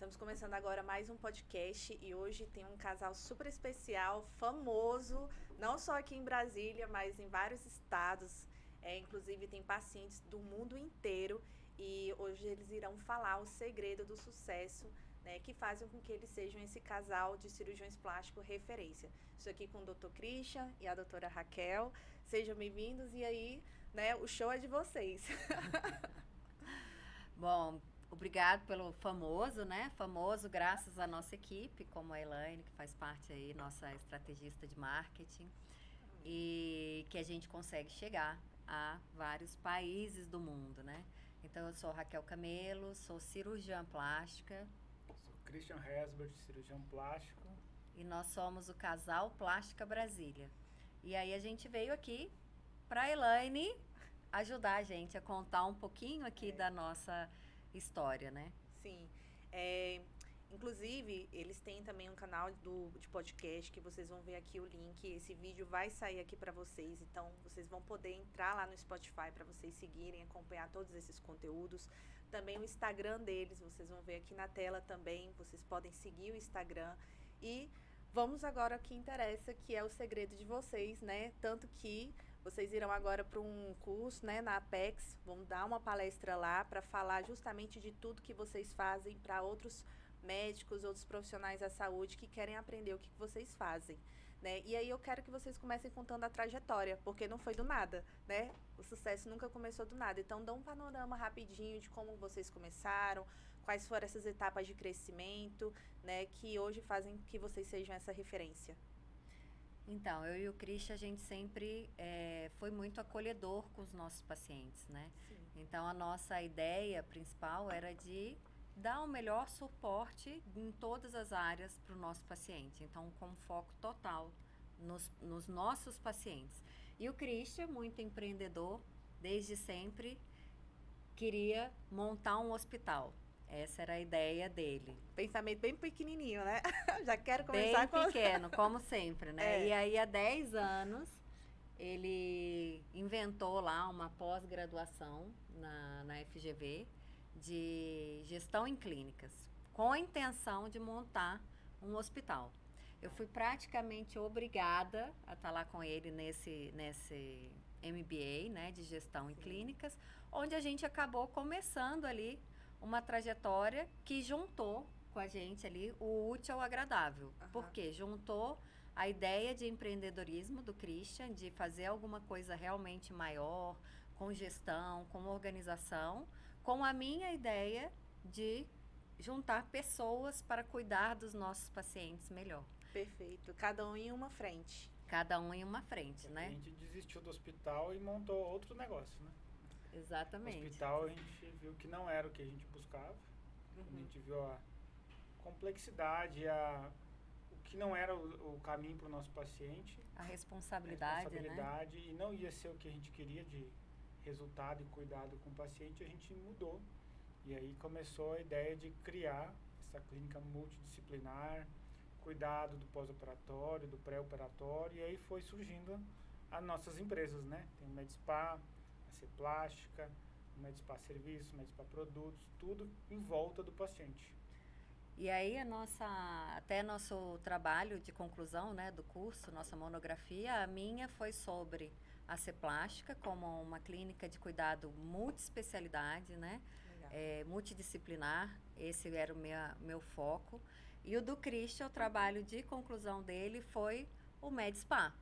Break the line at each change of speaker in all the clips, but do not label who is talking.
Estamos começando agora mais um podcast e hoje tem um casal super especial, famoso, não só aqui em Brasília, mas em vários estados. Inclusive tem pacientes do mundo inteiro e hoje eles irão falar o segredo do sucesso, né, que fazem com que eles sejam esse casal de cirurgiões plásticos referência. Estou aqui com o Dr. Christian e a doutora Raquel. Sejam bem-vindos e aí, né, o show é de vocês.
Bom, obrigado pelo famoso, né? Famoso graças à nossa equipe, como a Elaine, que faz parte aí, nossa estrategista de marketing, e que a gente consegue chegar a vários países do mundo, né? Então, eu sou Raquel Camelo, sou cirurgiã plástica.
Sou Christian Hesbert, cirurgião plástico.
E nós somos o casal Plástica Brasília. E aí a gente veio aqui para a Elaine ajudar a gente a contar um pouquinho aqui da nossa história, né?
Sim. Inclusive, eles têm também um canal de podcast que vocês vão ver aqui o link. Esse vídeo vai sair aqui para vocês. Então, vocês vão poder entrar lá no Spotify para vocês seguirem, acompanhar todos esses conteúdos. Também o Instagram deles, vocês vão ver aqui na tela também. Vocês podem seguir o Instagram. E vamos agora ao que interessa, que é o segredo de vocês, né? Tanto que vocês irão agora para um curso, né, na Apex, vão dar uma palestra lá para falar justamente de tudo que vocês fazem para outros médicos, outros profissionais da saúde que querem aprender o que vocês fazem, né? E aí eu quero que vocês comecem contando a trajetória, porque não foi do nada, né? O sucesso nunca começou do nada. Então, dá um panorama rapidinho de como vocês começaram, quais foram essas etapas de crescimento, né, que hoje fazem que vocês sejam essa referência.
Então, eu e o Christian, a gente sempre foi muito acolhedor com os nossos pacientes, né?
Sim.
Então, a nossa ideia principal era de dar o melhor suporte em todas as áreas para o nosso paciente. Então, com foco total nos nossos pacientes. E o Christian, muito empreendedor, desde sempre, queria montar um hospital. Essa era a ideia dele.
Pensamento bem pequenininho, né? Já quero começar
bem pequeno, como sempre, né? E aí, há 10 anos, ele inventou lá uma pós-graduação na FGV de gestão em clínicas, com a intenção de montar um hospital. Eu fui praticamente obrigada a estar lá com ele nesse MBA, né, de gestão em clínicas, onde a gente acabou começando ali uma trajetória que juntou com a gente ali o útil ao agradável. Porque juntou a ideia de empreendedorismo do Christian, de fazer alguma coisa realmente maior, com gestão, com organização, com a minha ideia de juntar pessoas para cuidar dos nossos pacientes melhor.
Perfeito. Cada um em uma frente.
Cada um em uma frente, né?
A gente desistiu do hospital e montou outro negócio, né?
Exatamente.
No hospital a gente viu que não era o que a gente buscava. A gente viu a complexidade, o que não era o caminho para o nosso paciente.
A responsabilidade, né?
E não ia ser o que a gente queria de resultado e cuidado com o paciente, a gente mudou. E aí começou a ideia de criar essa clínica multidisciplinar, cuidado do pós-operatório, do pré-operatório, e aí foi surgindo as nossas empresas, né? Tem o MedSpa, a C Plástica, o MedSpa Serviços, o MedSpa Produtos, tudo em volta do paciente.
E aí até nosso trabalho de conclusão, né, do curso, nossa monografia, a minha foi sobre a C Plástica como uma clínica de cuidado multiespecialidade, né? Multidisciplinar, esse era o meu foco. E o do Christian, o trabalho de conclusão dele foi o MedSpa,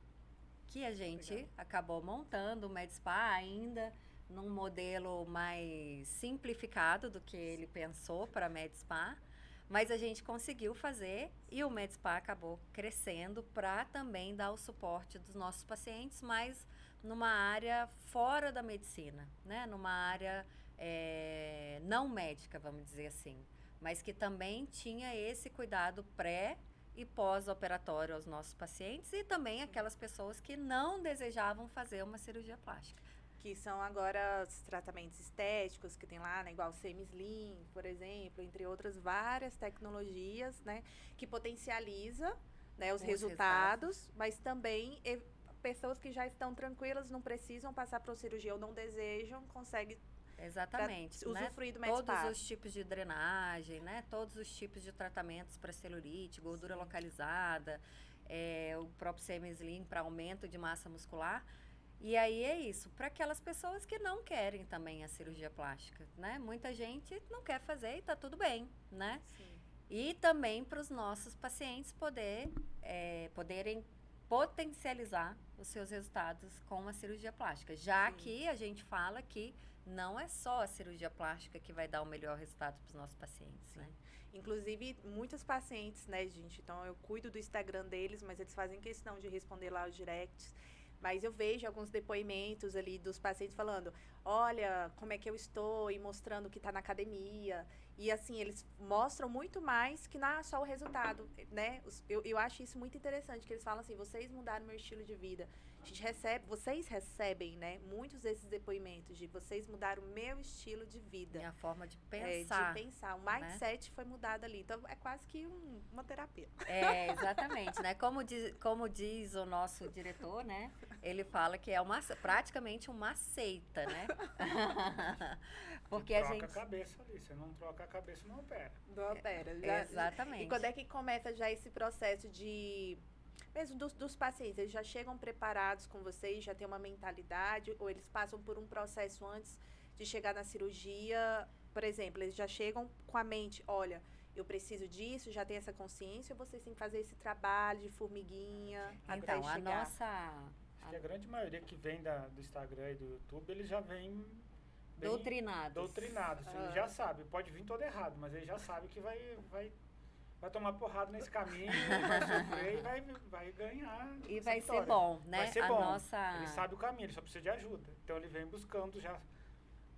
que a gente acabou montando o MedSpa ainda num modelo mais simplificado do que ele pensou para MedSpa, mas a gente conseguiu fazer e o MedSpa acabou crescendo para também dar o suporte dos nossos pacientes, mas numa área fora da medicina, né? Numa área não médica, vamos dizer assim, mas que também tinha esse cuidado pré e pós-operatório aos nossos pacientes e também aquelas pessoas que não desejavam fazer uma cirurgia plástica.
Que são agora os tratamentos estéticos que tem lá, né, igual o Semi-Slim, por exemplo, entre outras várias tecnologias, né, que potencializa, né, os resultados, mas também pessoas que já estão tranquilas, não precisam passar por cirurgia ou não desejam, conseguem
Exatamente.
Pra usufruir do
Todos
espaço.
os tipos de drenagem, né? Todos os tipos de tratamentos para celulite, gordura localizada, o próprio semi-slim para aumento de massa muscular. E aí é isso, para aquelas pessoas que não querem também a cirurgia plástica, né? Muita gente não quer fazer e tá tudo bem, né?
Sim.
E também para os nossos pacientes poderem potencializar os seus resultados com a cirurgia plástica. Já que a gente fala que não é só a cirurgia plástica que vai dar o melhor resultado para os nossos pacientes, né?
Inclusive, muitos pacientes, né, gente? Então, eu cuido do Instagram deles, mas eles fazem questão de responder lá os directs. Mas eu vejo alguns depoimentos ali dos pacientes falando, olha, como é que eu estou, e mostrando que está na academia. E assim, eles mostram muito mais que não só o resultado, né? Eu acho isso muito interessante, que eles falam assim, vocês mudaram meu estilo de vida. Vocês recebem, né, muitos desses depoimentos de vocês mudaram o meu estilo de vida.
Minha forma de pensar.
De pensar. O mindset foi mudado ali. Então, é quase que uma terapia.
Exatamente, né? Como diz o nosso diretor, né? Ele fala que é praticamente uma seita, né? Porque
troca a cabeça ali. Você não troca a cabeça, não opera.
Não opera.
Exatamente.
E quando é que começa já esse processo de... Mesmo dos pacientes, eles já chegam preparados com vocês, já tem uma mentalidade, ou eles passam por um processo antes de chegar na cirurgia? Por exemplo, eles já chegam com a mente, olha, eu preciso disso, já tem essa consciência, ou vocês têm que fazer esse trabalho de formiguinha até
Então,
chegar?
Acho que a grande maioria que vem do Instagram e do YouTube, eles já vêm doutrinados. Ele já sabe, pode vir todo errado, mas ele já sabe que vai tomar porrada nesse caminho, vai sofrer e vai ganhar.
E vai
vitória.
ser bom, né?
Vai ser bom. Ele sabe o caminho, ele só precisa de ajuda. Então ele vem buscando já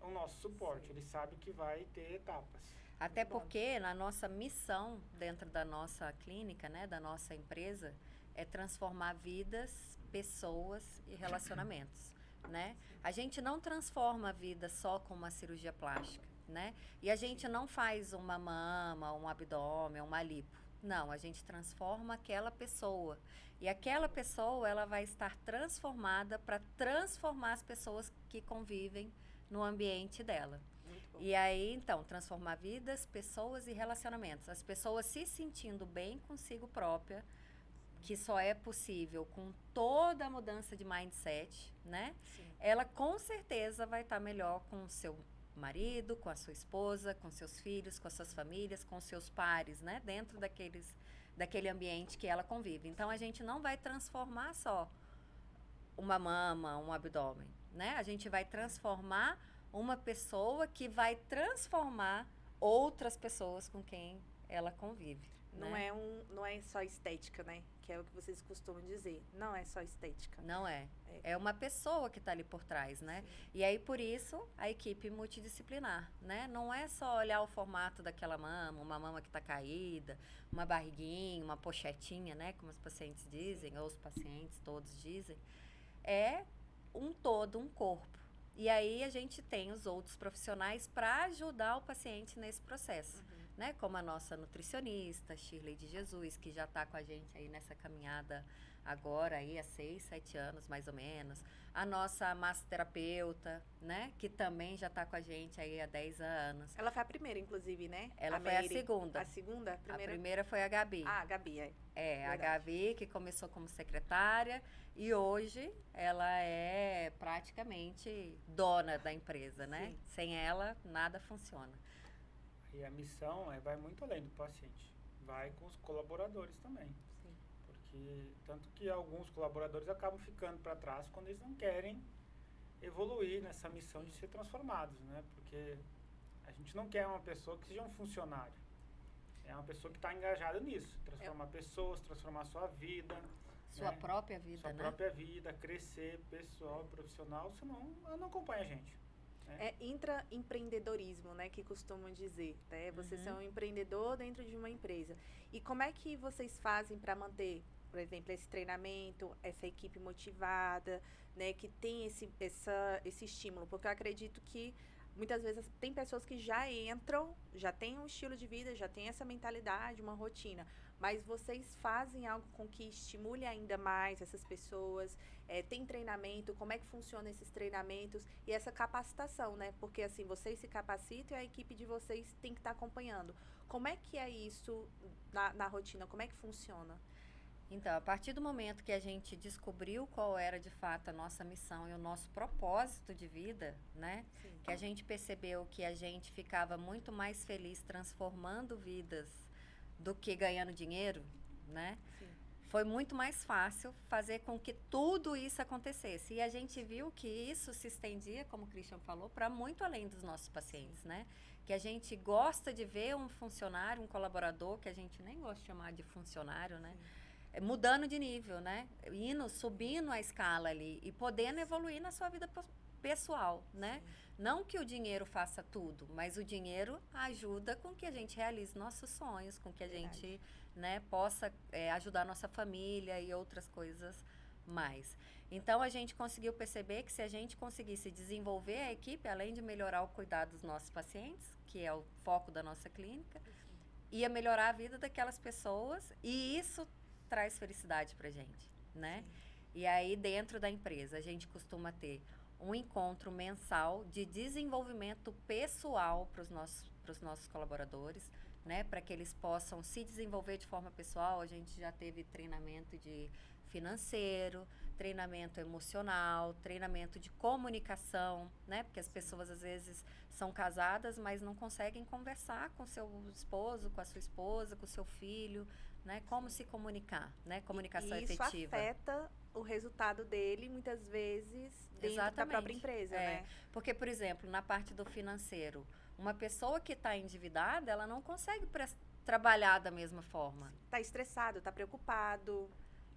o nosso suporte. Ele sabe que vai ter etapas.
Até porque na nossa missão dentro da nossa clínica, né, da nossa empresa, é transformar vidas, pessoas e relacionamentos, né? A gente não transforma a vida só com uma cirurgia plástica, né? E a gente não faz uma mama, um abdômen, uma lipo. Não, a gente transforma aquela pessoa. E aquela pessoa, ela vai estar transformada para transformar as pessoas que convivem no ambiente dela. E aí, então, transformar vidas, pessoas e relacionamentos. As pessoas se sentindo bem consigo própria, que só é possível com toda a mudança de mindset, né?
Sim.
Ela com certeza vai estar melhor com o seu marido, com a sua esposa, com seus filhos, com as suas famílias, com seus pares, né? Dentro daquele ambiente que ela convive. Então, a gente não vai transformar só uma mama, um abdômen, né? A gente vai transformar uma pessoa que vai transformar outras pessoas com quem ela convive.
Não é só estética, né? Que é o que vocês costumam dizer. Não é só estética.
Não é. É uma pessoa que está ali por trás, né? Sim. E aí, por isso, a equipe multidisciplinar, né? Não é só olhar o formato daquela mama, uma mama que está caída, uma barriguinha, uma pochetinha, né? Como os pacientes dizem, ou os pacientes todos dizem. É um todo, um corpo. E aí, a gente tem os outros profissionais para ajudar o paciente nesse processo. Né? Como a nossa nutricionista, Shirley de Jesus, que já está com a gente aí nessa caminhada agora aí há 6, 7 anos, mais ou menos. A nossa massoterapeuta, né? Que também já está com a gente aí há 10 anos.
Ela foi a primeira, inclusive, né?
Ela foi a segunda.
A segunda?
A primeira foi a Gabi.
Ah, a Gabi,
a Gabi, que começou como secretária e hoje ela é praticamente dona da empresa, né?
Sim.
Sem ela, nada funciona.
E a missão vai muito além do paciente. Vai com os colaboradores também.
Sim.
Porque tanto que alguns colaboradores acabam ficando para trás quando eles não querem evoluir nessa missão de ser transformados, né? Porque a gente não quer uma pessoa que seja um funcionário. É uma pessoa que está engajada nisso. Transformar pessoas, transformar sua vida.
Sua própria vida,
Sua própria vida, crescer pessoal, profissional, senão ela não acompanha a gente.
É intraempreendedorismo, né, que costumam dizer, né? Você ser um empreendedor dentro de uma empresa. E como é que vocês fazem para manter, por exemplo, esse treinamento, essa equipe motivada, né, que tem esse estímulo? Porque eu acredito que muitas vezes tem pessoas que já entram, já têm um estilo de vida, já têm essa mentalidade, uma rotina, mas vocês fazem algo com que estimule ainda mais essas pessoas, tem treinamento, como é que funciona esses treinamentos e essa capacitação, né? Porque assim, vocês se capacitam e a equipe de vocês tem que estar acompanhando. Como é que é isso na rotina? Como é que funciona?
Então, a partir do momento que a gente descobriu qual era de fato a nossa missão e o nosso propósito de vida, né?
Sim.
Que a gente percebeu que a gente ficava muito mais feliz transformando vidas do que ganhando dinheiro, né?
Sim.
Foi muito mais fácil fazer com que tudo isso acontecesse. E a gente viu que isso se estendia, como o Christian falou, para muito além dos nossos pacientes, né? Que a gente gosta de ver um funcionário, um colaborador, que a gente nem gosta de chamar de funcionário, né? Mudando de nível, né? Indo, subindo a escala ali e podendo evoluir na sua vida pessoal, né?
Sim.
Não que o dinheiro faça tudo, mas o dinheiro ajuda com que a gente realize nossos sonhos, com que a
Verdade.
gente, né, possa ajudar a nossa família e outras coisas mais. Então, a gente conseguiu perceber que se a gente conseguisse desenvolver a equipe, além de melhorar o cuidado dos nossos pacientes, que é o foco da nossa clínica, ia melhorar a vida daquelas pessoas e isso traz felicidade pra gente, né?
Sim.
E aí, dentro da empresa, a gente costuma ter um encontro mensal de desenvolvimento pessoal para os nossos colaboradores, né? Para que eles possam se desenvolver de forma pessoal. A gente já teve treinamento de financeiro, treinamento emocional, treinamento de comunicação, né? Porque as pessoas às vezes são casadas, mas não conseguem conversar com seu esposo, com a sua esposa, com o seu filho, né? Como se comunicar, né? Comunicação
e isso
efetiva.
afeta o resultado dele, muitas vezes, dentro da própria empresa, né?
Porque, por exemplo, na parte do financeiro, uma pessoa que está endividada, ela não consegue trabalhar da mesma forma.
Tá estressado, tá preocupado.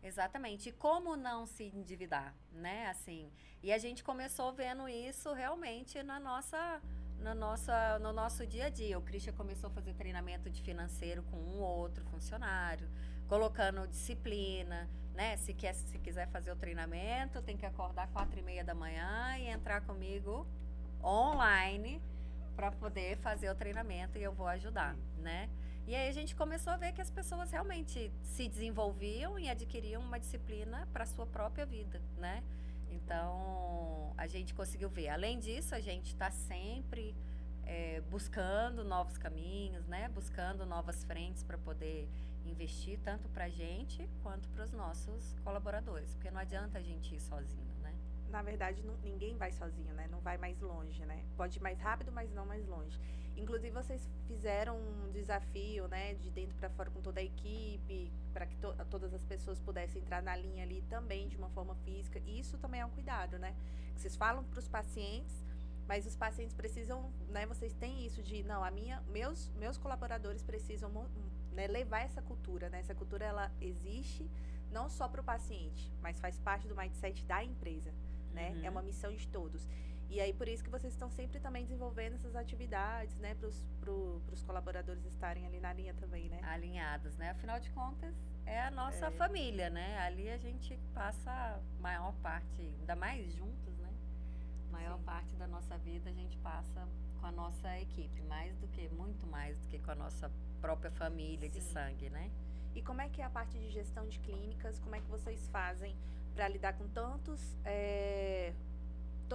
Exatamente. E como não se endividar, né? Assim, e a gente começou vendo isso realmente no nosso dia a dia. O Christian começou a fazer treinamento de financeiro com um ou outro funcionário, colocando disciplina, né? Se quiser fazer o treinamento, tem que acordar 4:30 da manhã e entrar comigo online para poder fazer o treinamento e eu vou ajudar, né? E aí a gente começou a ver que as pessoas realmente se desenvolviam e adquiriam uma disciplina para a sua própria vida, né? Então, a gente conseguiu ver. Além disso, a gente está sempre buscando novos caminhos, né? Buscando novas frentes para poder investir tanto para a gente quanto para os nossos colaboradores, porque não adianta a gente ir sozinho, né?
Na verdade, ninguém vai sozinho, né? Não vai mais longe, né? Pode ir mais rápido, mas não mais longe. Inclusive, vocês fizeram um desafio, né? De dentro para fora com toda a equipe, para que todas as pessoas pudessem entrar na linha ali também de uma forma física. E isso também é um cuidado, né? Vocês falam para os pacientes, mas os pacientes precisam, né? Vocês têm isso de, não, meus colaboradores precisam, né, levar essa cultura, né? Essa cultura, ela existe não só para o paciente, mas faz parte do mindset da empresa. Né? É uma missão de todos. E aí, por isso que vocês estão sempre também desenvolvendo essas atividades, né? Para os colaboradores estarem ali na linha também, né?
Alinhados, né? Afinal de contas, é a nossa família, né? Ali a gente passa a maior parte, ainda mais juntos, né? Maior parte da nossa vida a gente passa com a nossa equipe, muito mais do que com a nossa própria família de sangue, né?
E como é que é a parte de gestão de clínicas? Como é que vocês fazem para lidar com todos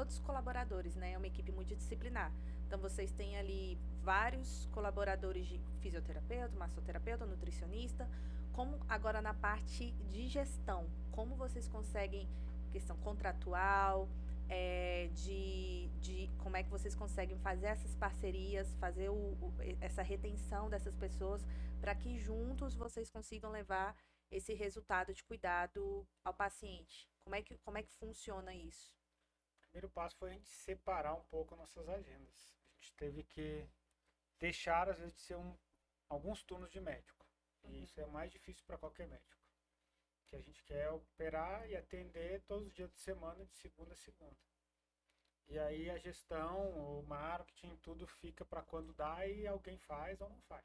os colaboradores, né? É uma equipe multidisciplinar. Então, vocês têm ali vários colaboradores de fisioterapeuta, massoterapeuta, nutricionista. Como agora na parte de gestão, como vocês conseguem, questão contratual, como é que vocês conseguem fazer essas parcerias, fazer essa retenção dessas pessoas para que juntos vocês consigam levar esse resultado de cuidado ao paciente? Como é que funciona isso?
O primeiro passo foi a gente separar um pouco nossas agendas. A gente teve que deixar, às vezes, de ser alguns turnos de médico. E isso é mais difícil para qualquer médico. Que a gente quer operar e atender todos os dias de semana, de segunda a segunda. E aí a gestão, o marketing, tudo fica para quando dá e alguém faz ou não faz.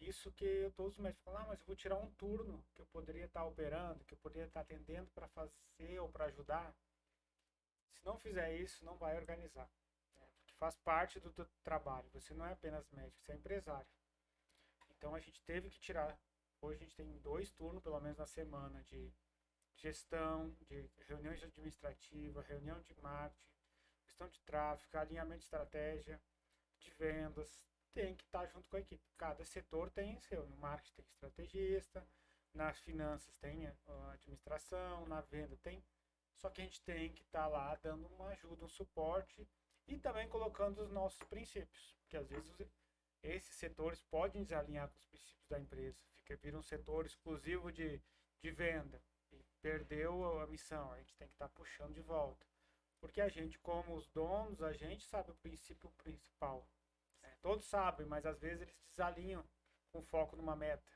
Isso que todos os médicos falam, mas eu vou tirar um turno que eu poderia estar operando, que eu poderia estar atendendo para fazer ou para ajudar. Se não fizer isso, não vai organizar. faz parte do teu trabalho. Você não é apenas médico, você é empresário. Então a gente teve que tirar. Hoje a gente tem 2 turnos, pelo menos na semana, de gestão, de reuniões administrativas, reunião de marketing, gestão de tráfego, alinhamento de estratégia, de vendas. Tem que estar junto com a equipe. Cada setor tem seu. No marketing tem estrategista, nas finanças tem a administração, na venda tem. Só que a gente tem que estar lá dando uma ajuda, um suporte e também colocando os nossos princípios. Porque às vezes esses setores podem desalinhar com os princípios da empresa. Vira um setor exclusivo de venda e perdeu a missão. A gente tem que estar puxando de volta. Porque a gente, como os donos, a gente sabe o princípio principal. Todos sabem, mas às vezes eles desalinham com foco numa meta.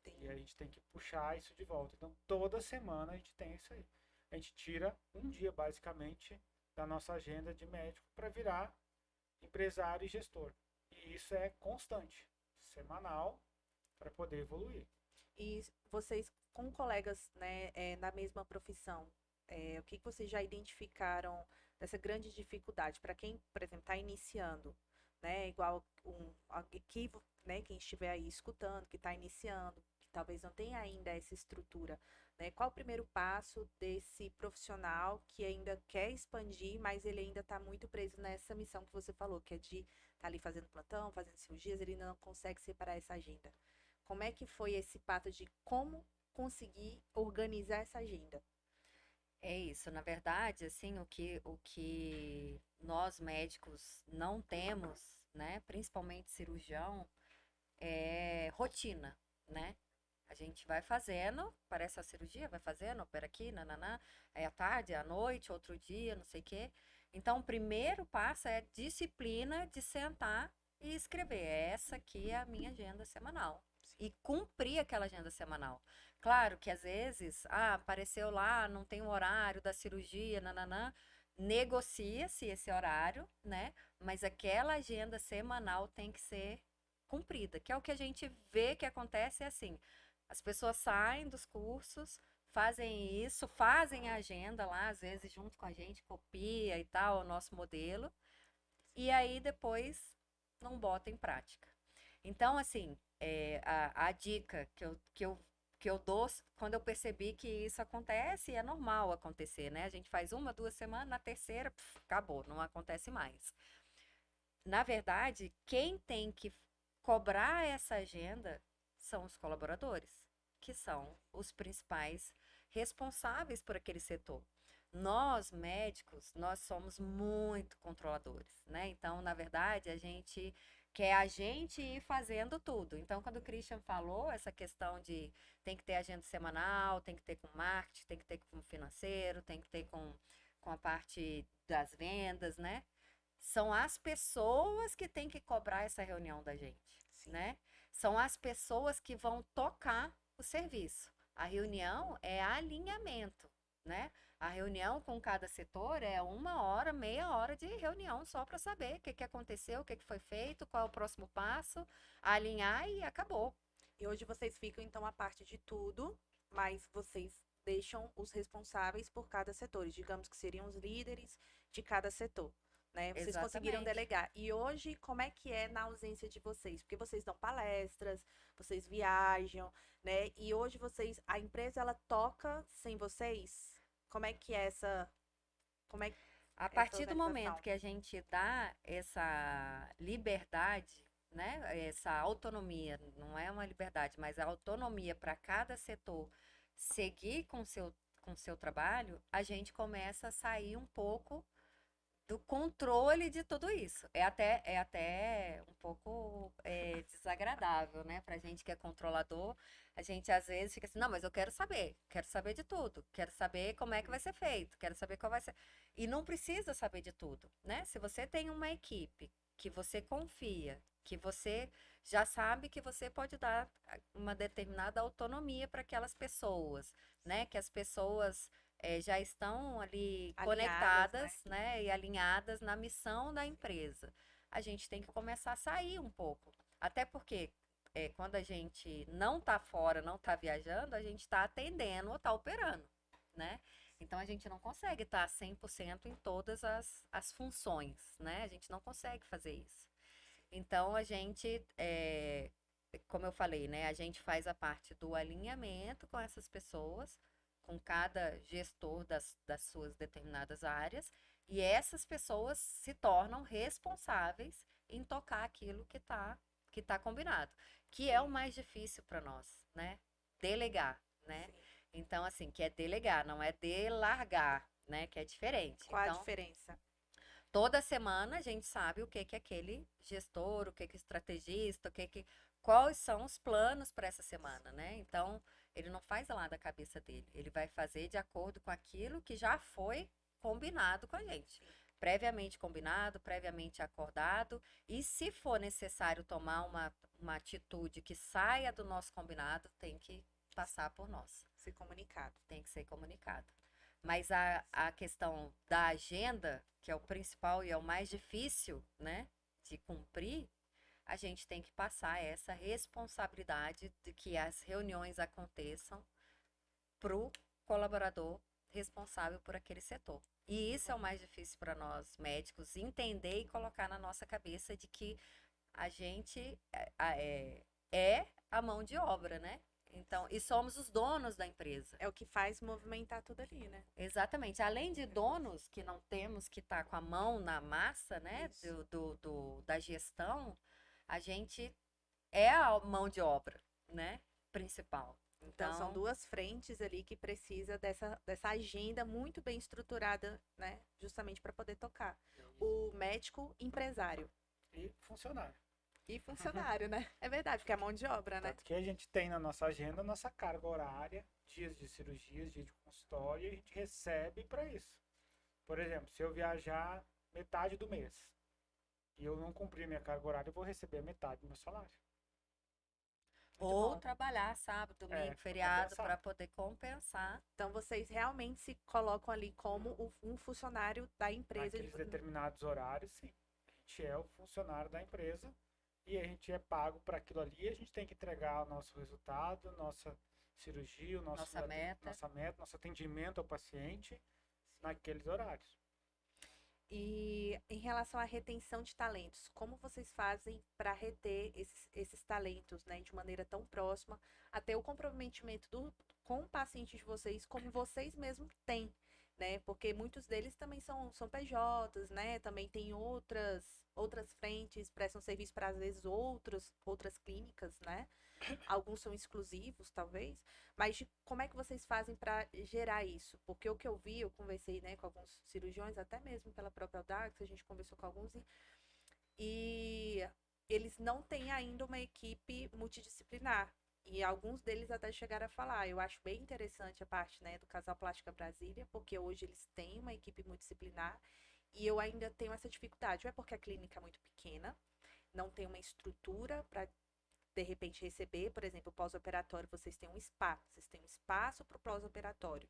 E a gente tem que puxar isso de volta. Então, toda semana a gente tem isso aí. A gente tira um dia, basicamente, da nossa agenda de médico para virar empresário e gestor. E isso é constante, semanal, para poder evoluir.
E vocês, com colegas, né, na mesma profissão, o que vocês já identificaram dessa grande dificuldade para quem, por exemplo, está iniciando, né, igual aqui, né, quem estiver aí escutando, que está iniciando, que talvez não tenha ainda essa estrutura, né, qual o primeiro passo desse profissional que ainda quer expandir, mas ele ainda está muito preso nessa missão que você falou, que é de estar ali fazendo plantão, fazendo cirurgias, ele ainda não consegue separar essa agenda. Como é que foi esse passo de como conseguir organizar essa agenda?
É isso, na verdade, assim, o que nós médicos não temos, né, principalmente cirurgião, é rotina, né? A gente vai fazendo, parece a cirurgia, vai fazendo, opera aqui, nananá, aí à tarde, à noite, outro dia, não sei o quê. Então, o primeiro passo é disciplina de sentar e escrever. Essa aqui é a minha agenda semanal. E cumprir aquela agenda semanal. Claro que às vezes, apareceu lá, não tem o horário da cirurgia, nananã, negocia-se esse horário, né? Mas aquela agenda semanal tem que ser cumprida, que é o que a gente vê que acontece é assim, as pessoas saem dos cursos, fazem isso, fazem a agenda lá, às vezes junto com a gente, copia e tal, o nosso modelo, e aí depois não bota em prática. Então, assim, a dica que eu dou quando eu percebi que isso acontece, é normal acontecer, né? A gente faz 1, 2 semanas, na terceira, acabou, não acontece mais. Na verdade, quem tem que cobrar essa agenda são os colaboradores, que são os principais responsáveis por aquele setor. Nós, médicos, nós somos muito controladores, né? Então, na verdade, a gente quer a gente ir fazendo tudo. Então, quando o Christian falou essa questão de tem que ter agenda semanal, tem que ter com marketing, tem que ter com financeiro, tem que ter com a parte das vendas, né? São as pessoas que têm que cobrar essa reunião da gente, né? São as pessoas que vão tocar o serviço. A reunião é alinhamento, né? A reunião com cada setor é 1 hora, meia hora de reunião só para saber o que aconteceu, o que foi feito, qual é o próximo passo, alinhar e acabou.
E hoje vocês ficam, então, a parte de tudo, mas vocês deixam os responsáveis por cada setor, digamos que seriam os líderes de cada setor. Né? Vocês conseguiram
Exatamente.
delegar. E hoje, como é que é na ausência de vocês? Porque vocês dão palestras, vocês viajam, né? E hoje a empresa, ela toca sem vocês? Como é que é como é
A
essa
partir do
organização?
momento que a gente dá essa liberdade, né, essa autonomia, não é uma liberdade, mas a autonomia para cada setor seguir com seu trabalho, a gente começa a sair um pouco do controle de tudo isso. É até um pouco desagradável, né? Pra gente que é controlador, a gente às vezes fica assim, não, mas eu quero saber de tudo, quero saber como é que vai ser feito, quero saber qual vai ser. E não precisa saber de tudo, né? Se você tem uma equipe que você confia, que você já sabe que você pode dar uma determinada autonomia para aquelas pessoas, né? Que as pessoas já estão ali
Alinhadas, né?
conectadas, né, e alinhadas na missão da empresa. A gente tem que começar a sair um pouco. Até porque quando a gente não está fora, não está viajando, a gente está atendendo ou está operando, né? Então, a gente não consegue estar 100% em todas as funções, né? A gente não consegue fazer isso. Então, a gente, como eu falei, né? A gente faz a parte do alinhamento com essas pessoas, com cada gestor das suas determinadas áreas, e essas pessoas se tornam responsáveis em tocar aquilo que tá combinado, que é o
Sim.
mais difícil para nós, né? Delegar, né?
Sim.
Então, assim, que é delegar, não é delargar, né? Que é diferente.
Qual a
Então,
diferença?
toda semana a gente sabe o que que aquele gestor, o que que o estrategista, quais são os planos para essa semana, né? Então, ele não faz lá da cabeça dele, ele vai fazer de acordo com aquilo que já foi combinado com a gente. Previamente combinado, previamente acordado, e se for necessário tomar uma atitude que saia do nosso combinado, tem que passar por nós,
Ser comunicado.
tem que ser comunicado. Mas a questão da agenda, que é o principal e é o mais difícil, né, de cumprir, a gente tem que passar essa responsabilidade de que as reuniões aconteçam para o colaborador responsável por aquele setor. E isso é o mais difícil para nós médicos entender e colocar na nossa cabeça de que a gente é a mão de obra, né? Então, e somos os donos da empresa.
É o que faz movimentar tudo ali, né?
Exatamente. Além de donos que não temos que estar com a mão na massa, né,
Isso.
da gestão, a gente é a mão de obra, né, principal.
Então, são
Então,
duas frentes ali que precisa dessa agenda muito bem estruturada, né? Justamente para poder tocar. O médico empresário
E funcionário.
e funcionário, né? É verdade, porque é mão de obra, né?
Tanto que a gente tem na nossa agenda a nossa carga horária, dias de cirurgias, dias de consultório, e a gente recebe para isso. Por exemplo, se eu viajar metade do mês e eu não cumprir minha carga horária, eu vou receber metade do meu salário.
Muito
ou
bom.
trabalhar sábado, domingo,
Pra
feriado, para
compensar.
poder compensar.
Então, vocês realmente se colocam ali como um funcionário da empresa.
Naqueles determinados horários, sim. A gente é o funcionário da empresa e a gente é pago para aquilo ali. E a gente tem que entregar o nosso resultado, nossa cirurgia,
Nossa meta.
nossa meta, nosso atendimento ao paciente naqueles horários.
E em relação à retenção de talentos, como vocês fazem para reter esses talentos, né, de maneira tão próxima, até o comprometimento com o paciente de vocês, como vocês mesmos têm, né? Porque muitos deles também são PJs, né? Também tem outras frentes, prestam serviço para às vezes outras clínicas, né? Alguns são exclusivos, talvez, mas como é que vocês fazem para gerar isso? Porque o que eu vi, eu conversei, né, com alguns cirurgiões, até mesmo pela própria Audax, a gente conversou com alguns e eles não têm ainda uma equipe multidisciplinar. E alguns deles até chegaram a falar. Eu acho bem interessante a parte, né, do Casal Plástica Brasília, porque hoje eles têm uma equipe multidisciplinar e eu ainda tenho essa dificuldade. Ou é porque a clínica é muito pequena, não tem uma estrutura para de repente receber, por exemplo, pós-operatório, vocês têm um spa, vocês têm um espaço para o pós-operatório.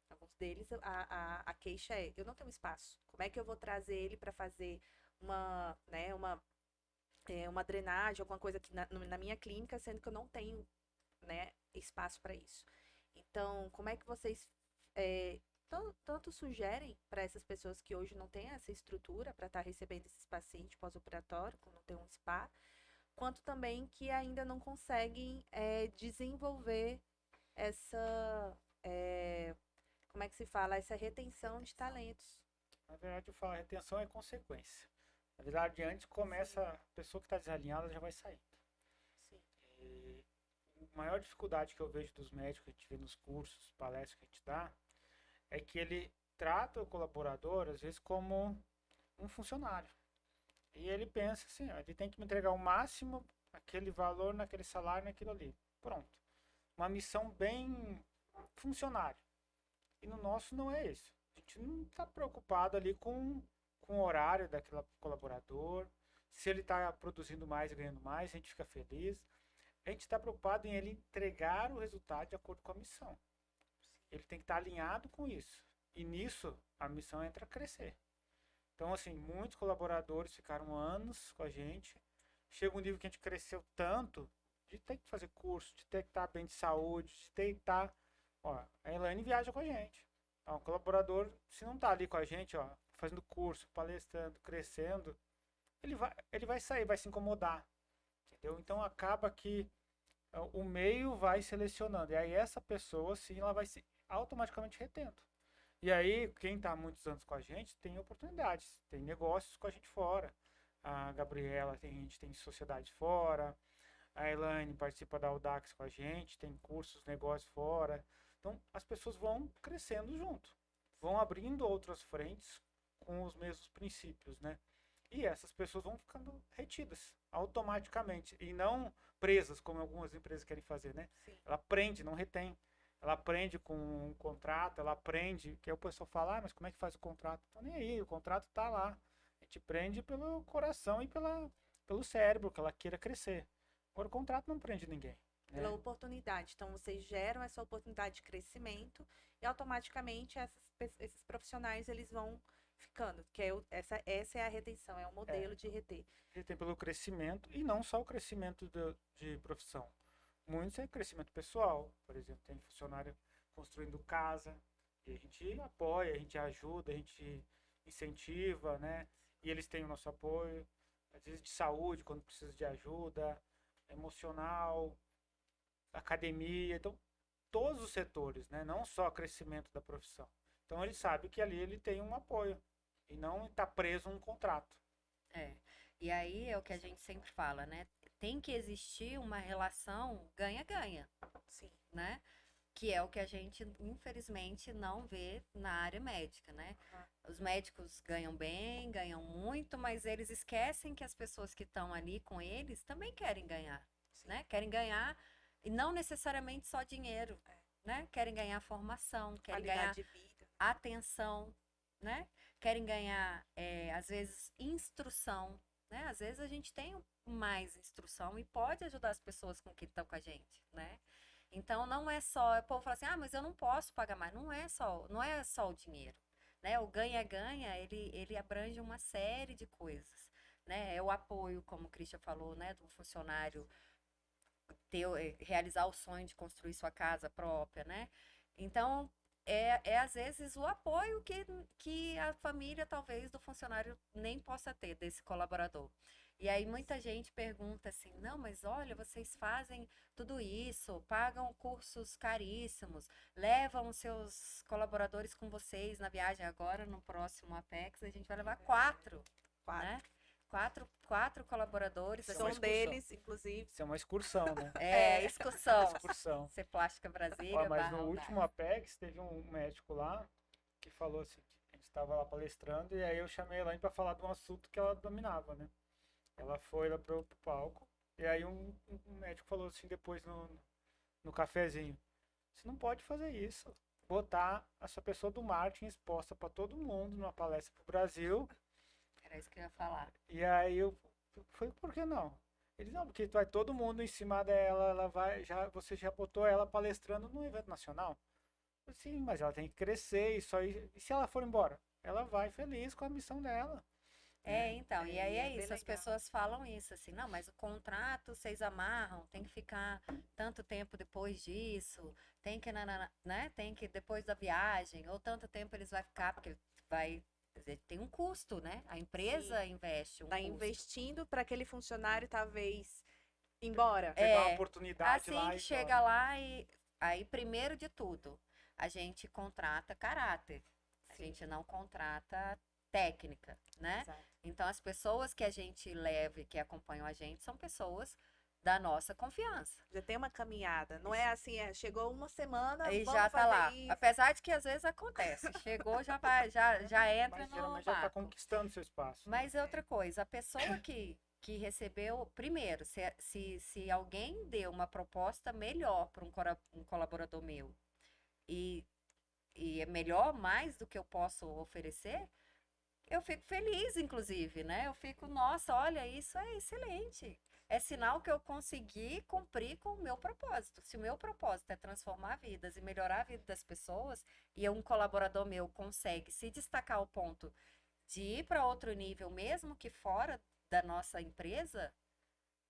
Alguns deles, a queixa é, eu não tenho espaço. Como é que eu vou trazer ele para fazer uma drenagem, alguma coisa aqui na minha clínica, sendo que eu não tenho, né, espaço para isso. Então, como é que vocês tanto sugerem para essas pessoas que hoje não têm essa estrutura para estar recebendo esses pacientes pós-operatório, não tem um spa, quanto também que ainda não conseguem desenvolver essa, como é que se fala, essa retenção de talentos.
Na verdade, eu falo, a retenção é consequência. Na verdade, antes começa, a pessoa que está desalinhada já vai saindo.
Sim.
E a maior dificuldade que eu vejo dos médicos que a gente vê nos cursos, palestras que a gente dá, é que ele trata o colaborador, às vezes, como um funcionário. E ele pensa assim, ó, ele tem que me entregar o máximo, aquele valor, naquele salário, naquilo ali. Pronto. Uma missão bem funcionário. E no nosso não é isso. A gente não está preocupado ali com o horário daquele colaborador. Se ele está produzindo mais e ganhando mais, a gente fica feliz. A gente está preocupado em ele entregar o resultado de acordo com a missão. Ele tem que estar alinhado com isso. E nisso, a missão entra a crescer. Então, assim, muitos colaboradores ficaram anos com a gente. Chega um nível que a gente cresceu tanto de ter que fazer curso, de ter que estar bem de saúde, de ter que estar... Ó, a Elaine viaja com a gente. Um colaborador, se não está ali com a gente, ó, fazendo curso, palestrando, crescendo, ele vai sair, vai se incomodar, entendeu? Então acaba que o meio vai selecionando, e aí essa pessoa, sim, ela vai se automaticamente retendo. E aí, quem está há muitos anos com a gente tem oportunidades, tem negócios com a gente fora. A Gabriela, a gente tem sociedade fora, a Elaine participa da Audax com a gente, tem cursos, negócios fora. Então, as pessoas vão crescendo junto, vão abrindo outras frentes com os mesmos princípios, né? E essas pessoas vão ficando retidas automaticamente e não presas, como algumas empresas querem fazer, né?
Sim.
Ela aprende, não retém. Ela aprende com um contrato, ela aprende, que aí o pessoal fala, mas como é que faz o contrato? Então, nem aí, o contrato tá lá. A gente prende pelo coração e pelo cérebro, que ela queira crescer. Agora, o contrato não prende ninguém. Né?
Pela oportunidade. Então, vocês geram essa oportunidade de crescimento e automaticamente esses profissionais eles vão ficando. Que essa é a retenção, é o modelo de reter.
Retém pelo crescimento e não só o crescimento de profissão. Muitos é crescimento pessoal. Por exemplo, tem funcionário construindo casa e a gente apoia, a gente ajuda, a gente incentiva, né? E eles têm o nosso apoio. Às vezes de saúde, quando precisa de ajuda, emocional, academia, então todos os setores, né? Não só o crescimento da profissão. Então ele sabe que ali ele tem um apoio e não está preso a um contrato.
E aí é o que a gente sempre fala, né? Tem que existir uma relação ganha-ganha,
Sim.
né? Que é o que a gente, infelizmente, não vê na área médica, né? Os médicos ganham bem, ganham muito, mas eles esquecem que as pessoas que estão ali com eles também querem ganhar, né? Querem ganhar, e não necessariamente só dinheiro, né? Querem ganhar formação, querem ganhar
Qualidade de vida.
atenção, né? Querem ganhar, às vezes, instrução, né? Às vezes a gente tem mais instrução e pode ajudar as pessoas com que estão com a gente, né? Então não é só, o povo fala assim, mas eu não posso pagar mais. Não é só o dinheiro, né? O ganha-ganha, ele abrange uma série de coisas, né? É o apoio, como o Christian falou, né? Do funcionário realizar o sonho de construir sua casa própria, né? Então, às vezes o apoio que a família, talvez, do funcionário nem possa ter, desse colaborador. E aí muita gente pergunta assim, não, mas olha, vocês fazem tudo isso, pagam cursos caríssimos, levam seus colaboradores com vocês na viagem. Agora, no próximo Apex, a gente vai levar 4, né? Quatro colaboradores.
São deles, inclusive.
Isso é uma excursão, né?
Excursão.
Excursão.
Ser Plástica Brasília.
Mas no último Apex, teve um médico lá que falou assim, a gente estava lá palestrando, e aí eu chamei ela para falar de um assunto que ela dominava, né? Ela foi lá pro palco, e aí um médico falou assim depois no cafezinho, você não pode fazer isso, botar essa pessoa do marketing exposta para todo mundo numa palestra pro Brasil.
Era isso que eu ia falar.
E aí eu falei, por que não? Ele, não, porque vai todo mundo em cima dela, você já botou ela palestrando no evento nacional? Eu, sim, mas ela tem que crescer, e se ela for embora? Ela vai feliz com a missão dela.
Então, e aí é isso,
legal.
as pessoas falam isso, assim, não, mas o contrato vocês amarram, tem que ficar tanto tempo depois disso, tem que, né, tem que depois da viagem, ou tanto tempo eles vão ficar, porque vai, quer dizer, tem um custo, né? A empresa investe um
Tá
custo.
investindo para aquele funcionário, talvez, ir embora.
Pegar uma oportunidade
assim
lá
que
e
chega lá e aí, primeiro de tudo, a gente contrata caráter, a gente não contrata técnica, né?
Exato.
Então, as pessoas que a gente leva e que acompanham a gente são pessoas da nossa confiança.
Já tem uma caminhada. Não é assim, chegou uma semana,
E
vamos
já tá
fazer
lá.
isso.
Apesar de que às vezes acontece. Chegou, já entra
mas
no
geralmente já está
barco.
conquistando seu espaço.
Mas é outra coisa, a pessoa que recebeu, primeiro, se alguém deu uma proposta melhor para um colaborador meu e é melhor, mais do que eu posso oferecer, eu fico feliz, inclusive, né? Eu fico, nossa, olha, isso é excelente. É sinal que eu consegui cumprir com o meu propósito. Se o meu propósito é transformar vidas e melhorar a vida das pessoas, e um colaborador meu consegue se destacar ao ponto de ir para outro nível, mesmo que fora da nossa empresa,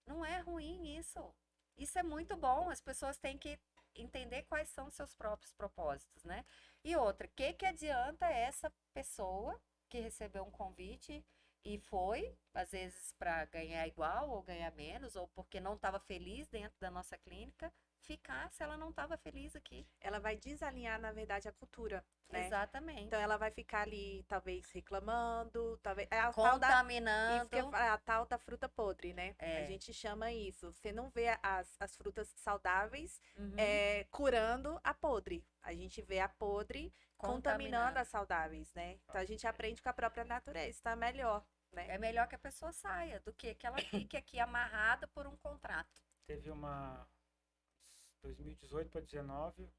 não é ruim isso. Isso é muito bom. As pessoas têm que entender quais são os seus próprios propósitos, né? E outra, o que adianta essa pessoa que recebeu um convite e foi, às vezes para ganhar igual ou ganhar menos, ou porque não estava feliz dentro da nossa clínica, ficar se ela não estava feliz aqui.
Ela vai desalinhar, na verdade, a cultura, né?
Exatamente.
Então ela vai ficar ali, talvez, reclamando, talvez. É a
Contaminando.
Isso que eu falo, é a tal da fruta podre, né?
É.
A gente chama isso. Você não vê as frutas saudáveis
Uhum.
curando a podre. A gente vê a podre contaminando as saudáveis, né? Então a gente aprende com a própria natureza, tá melhor, né?
É melhor que a pessoa saia do que ela fique aqui amarrada por um contrato.
Teve uma 2018 para 2019,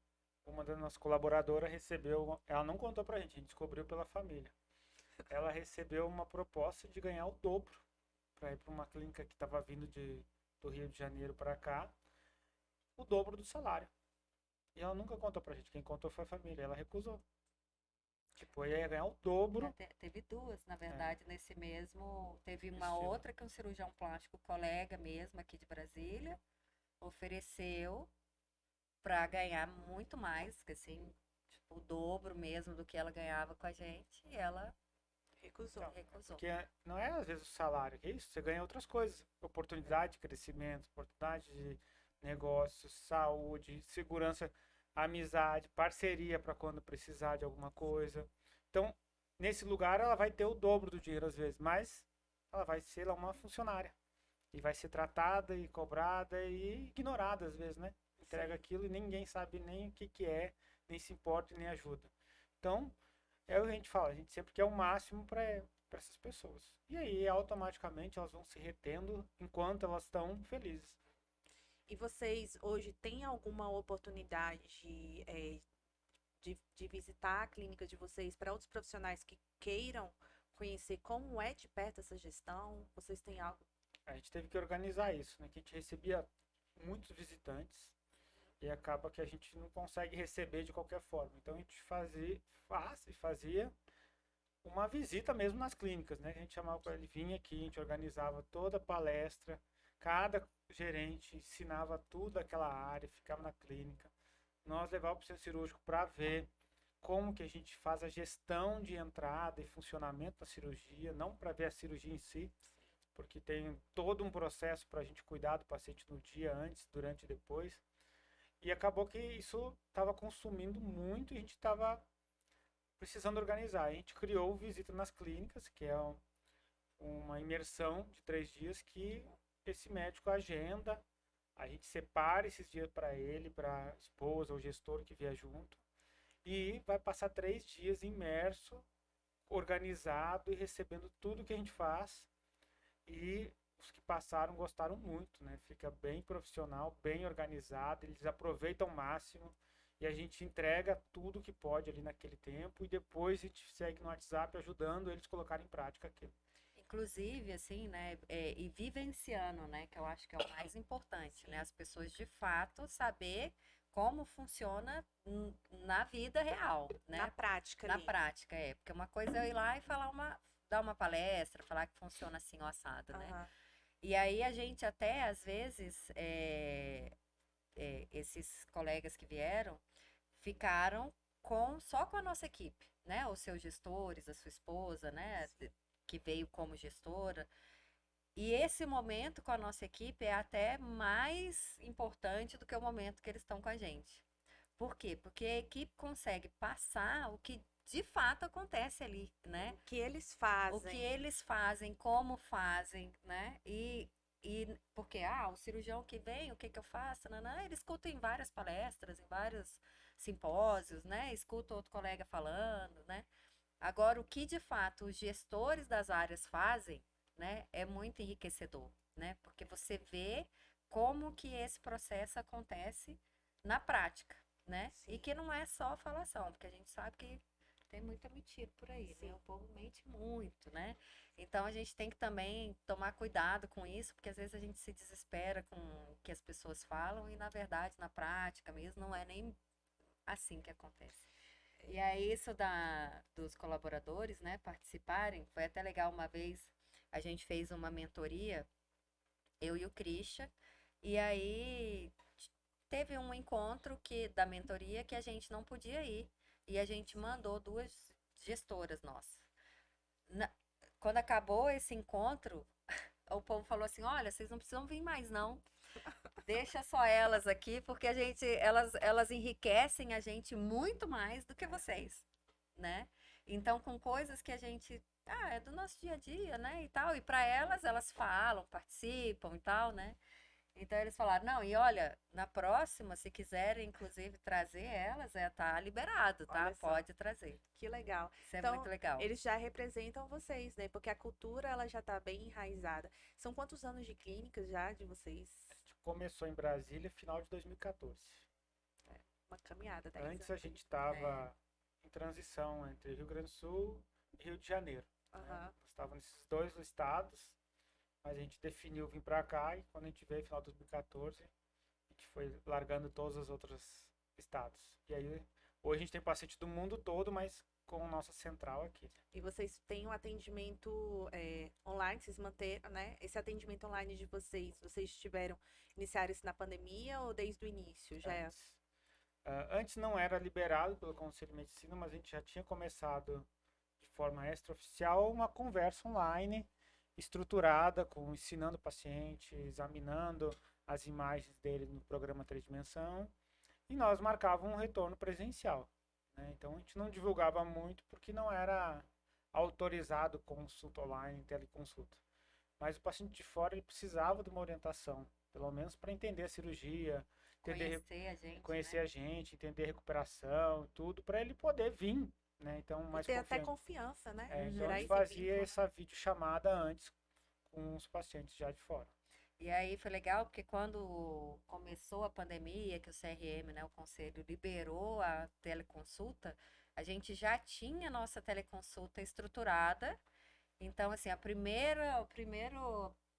uma das nossas colaboradoras recebeu, ela não contou pra gente, a gente descobriu pela família. Ela recebeu uma proposta de ganhar o dobro para ir para uma clínica que estava vindo do Rio de Janeiro para cá, o dobro do salário. E ela nunca contou pra gente, quem contou foi a família, ela recusou. Tipo, ia ganhar o dobro.
Teve duas, na verdade, nesse mesmo. Teve uma outra que um cirurgião plástico colega mesmo aqui de Brasília ofereceu para ganhar muito mais, que assim, tipo, o dobro mesmo do que ela ganhava com a gente, e ela
recusou.
Porque não é às vezes o salário, é isso, você ganha outras coisas, oportunidade de crescimento, oportunidade de negócio, saúde, segurança, amizade, parceria para quando precisar de alguma coisa. Então, nesse lugar ela vai ter o dobro do dinheiro às vezes, mas ela vai ser lá uma funcionária e vai ser tratada e cobrada e ignorada às vezes, né? Entrega aquilo e ninguém sabe nem o que é, nem se importa e nem ajuda. Então, é o que a gente fala, a gente sempre quer o máximo para essas pessoas. E aí, automaticamente, elas vão se retendo enquanto elas estão felizes.
E vocês hoje têm alguma oportunidade de visitar a clínica de vocês para outros profissionais que queiram conhecer como é de perto essa gestão? Vocês têm algo?
A gente teve que organizar isso, né? Que a gente recebia muitos visitantes e acaba que a gente não consegue receber de qualquer forma. Então a gente fazia uma visita mesmo nas clínicas, né? A gente chamava para ele vir aqui, a gente organizava toda a palestra, cada gerente ensinava tudo daquela área, ficava na clínica. Nós levávamos para o centro cirúrgico para ver como que a gente faz a gestão de entrada e funcionamento da cirurgia, não para ver a cirurgia em si, porque tem todo um processo para a gente cuidar do paciente no dia antes, durante e depois. E acabou que isso estava consumindo muito e a gente estava precisando organizar. A gente criou Visita nas Clínicas, que é uma imersão de 3 dias que esse médico agenda, a gente separa esses dias para ele, para a esposa ou gestor que vier junto, e vai passar 3 dias imerso, organizado e recebendo tudo que a gente faz. E os que passaram gostaram muito, né? Fica bem profissional, bem organizado, eles aproveitam o máximo e a gente entrega tudo que pode ali naquele tempo e depois a gente segue no WhatsApp ajudando eles a colocarem em prática aquilo.
Inclusive, assim, né, e vivenciando, né, que eu acho que é o mais importante, né, as pessoas de fato saber como funciona na vida real, né?
Na prática.
Na prática, porque uma coisa é eu ir lá e dar uma palestra, falar que funciona assim o assado, né? E aí a gente até, às vezes, esses colegas que vieram, ficaram só com a nossa equipe, né? Os seus gestores, a sua esposa, né? Que veio como gestora. E esse momento com a nossa equipe é até mais importante do que o momento que eles estão com a gente. Por quê? Porque a equipe consegue passar o que de fato acontece ali, né?
O que eles fazem.
O que eles fazem, como fazem, né? E porque, o cirurgião que vem, o que eu faço? Ele escuta em várias palestras, em vários simpósios, né? Escuta outro colega falando, né? Agora, o que de fato os gestores das áreas fazem, né? É muito enriquecedor, né? Porque você vê como que esse processo acontece na prática, né?
Sim.
E que não é só falação, porque a gente sabe que tem muita mentira por aí,
Sim.
né? O povo mente muito, né? Então a gente tem que também tomar cuidado com isso, porque às vezes a gente se desespera com o que as pessoas falam e na verdade, na prática mesmo, não é nem assim que acontece. E aí isso dos colaboradores, né, participarem, foi até legal uma vez, a gente fez uma mentoria, eu e o Christian, e aí teve um encontro da mentoria que a gente não podia ir. E a gente mandou 2 gestoras nossas. Na- Quando acabou esse encontro, o povo falou assim: olha, vocês não precisam vir mais, não. Deixa só elas aqui, porque elas enriquecem a gente muito mais do que vocês, né? Então, com coisas que a gente, é do nosso dia a dia, né, e tal, e para elas falam, participam e tal, né? Então eles falaram, não, e olha, na próxima, se quiserem, inclusive, trazer elas, tá liberado, tá?
Olha só.
Pode trazer.
Que legal.
Isso é
Então,
muito legal.
eles já representam vocês, né? Porque a cultura, ela já tá bem enraizada. São quantos anos de clínica já de vocês?
A gente começou em Brasília final de 2014.
Uma caminhada, 10
Antes
anos.
a gente estava em transição entre Rio Grande do Sul e Rio de Janeiro. Né?
Aham.
Nós estávamos nesses 2 estados, mas a gente definiu vir para cá e quando a gente veio no final de 2014, a gente foi largando todos os outros estados. E aí, hoje a gente tem paciente do mundo todo, mas com nossa central aqui.
E vocês têm um atendimento online, vocês manteram, né? Esse atendimento online de vocês iniciaram isso na pandemia ou desde o início? Já é?
Antes. Antes não era liberado pelo Conselho de Medicina, mas a gente já tinha começado de forma extraoficial uma conversa online estruturada, ensinando o paciente, examinando as imagens dele no programa 3 dimensão, e nós marcávamos um retorno presencial. Né? Então a gente não divulgava muito porque não era autorizado consulta online, teleconsulta. Mas o paciente de fora ele precisava de uma orientação, pelo menos para entender a cirurgia, conhecer a gente, entender a recuperação, tudo, para ele poder vir, né? Então, mais
ter até confiança, né?
Então a gente fazia essa videochamada antes com os pacientes já de fora.
E aí foi legal porque quando começou a pandemia, que o CRM, né, o conselho, liberou a teleconsulta, a gente já tinha nossa teleconsulta estruturada. Então, assim, a primeira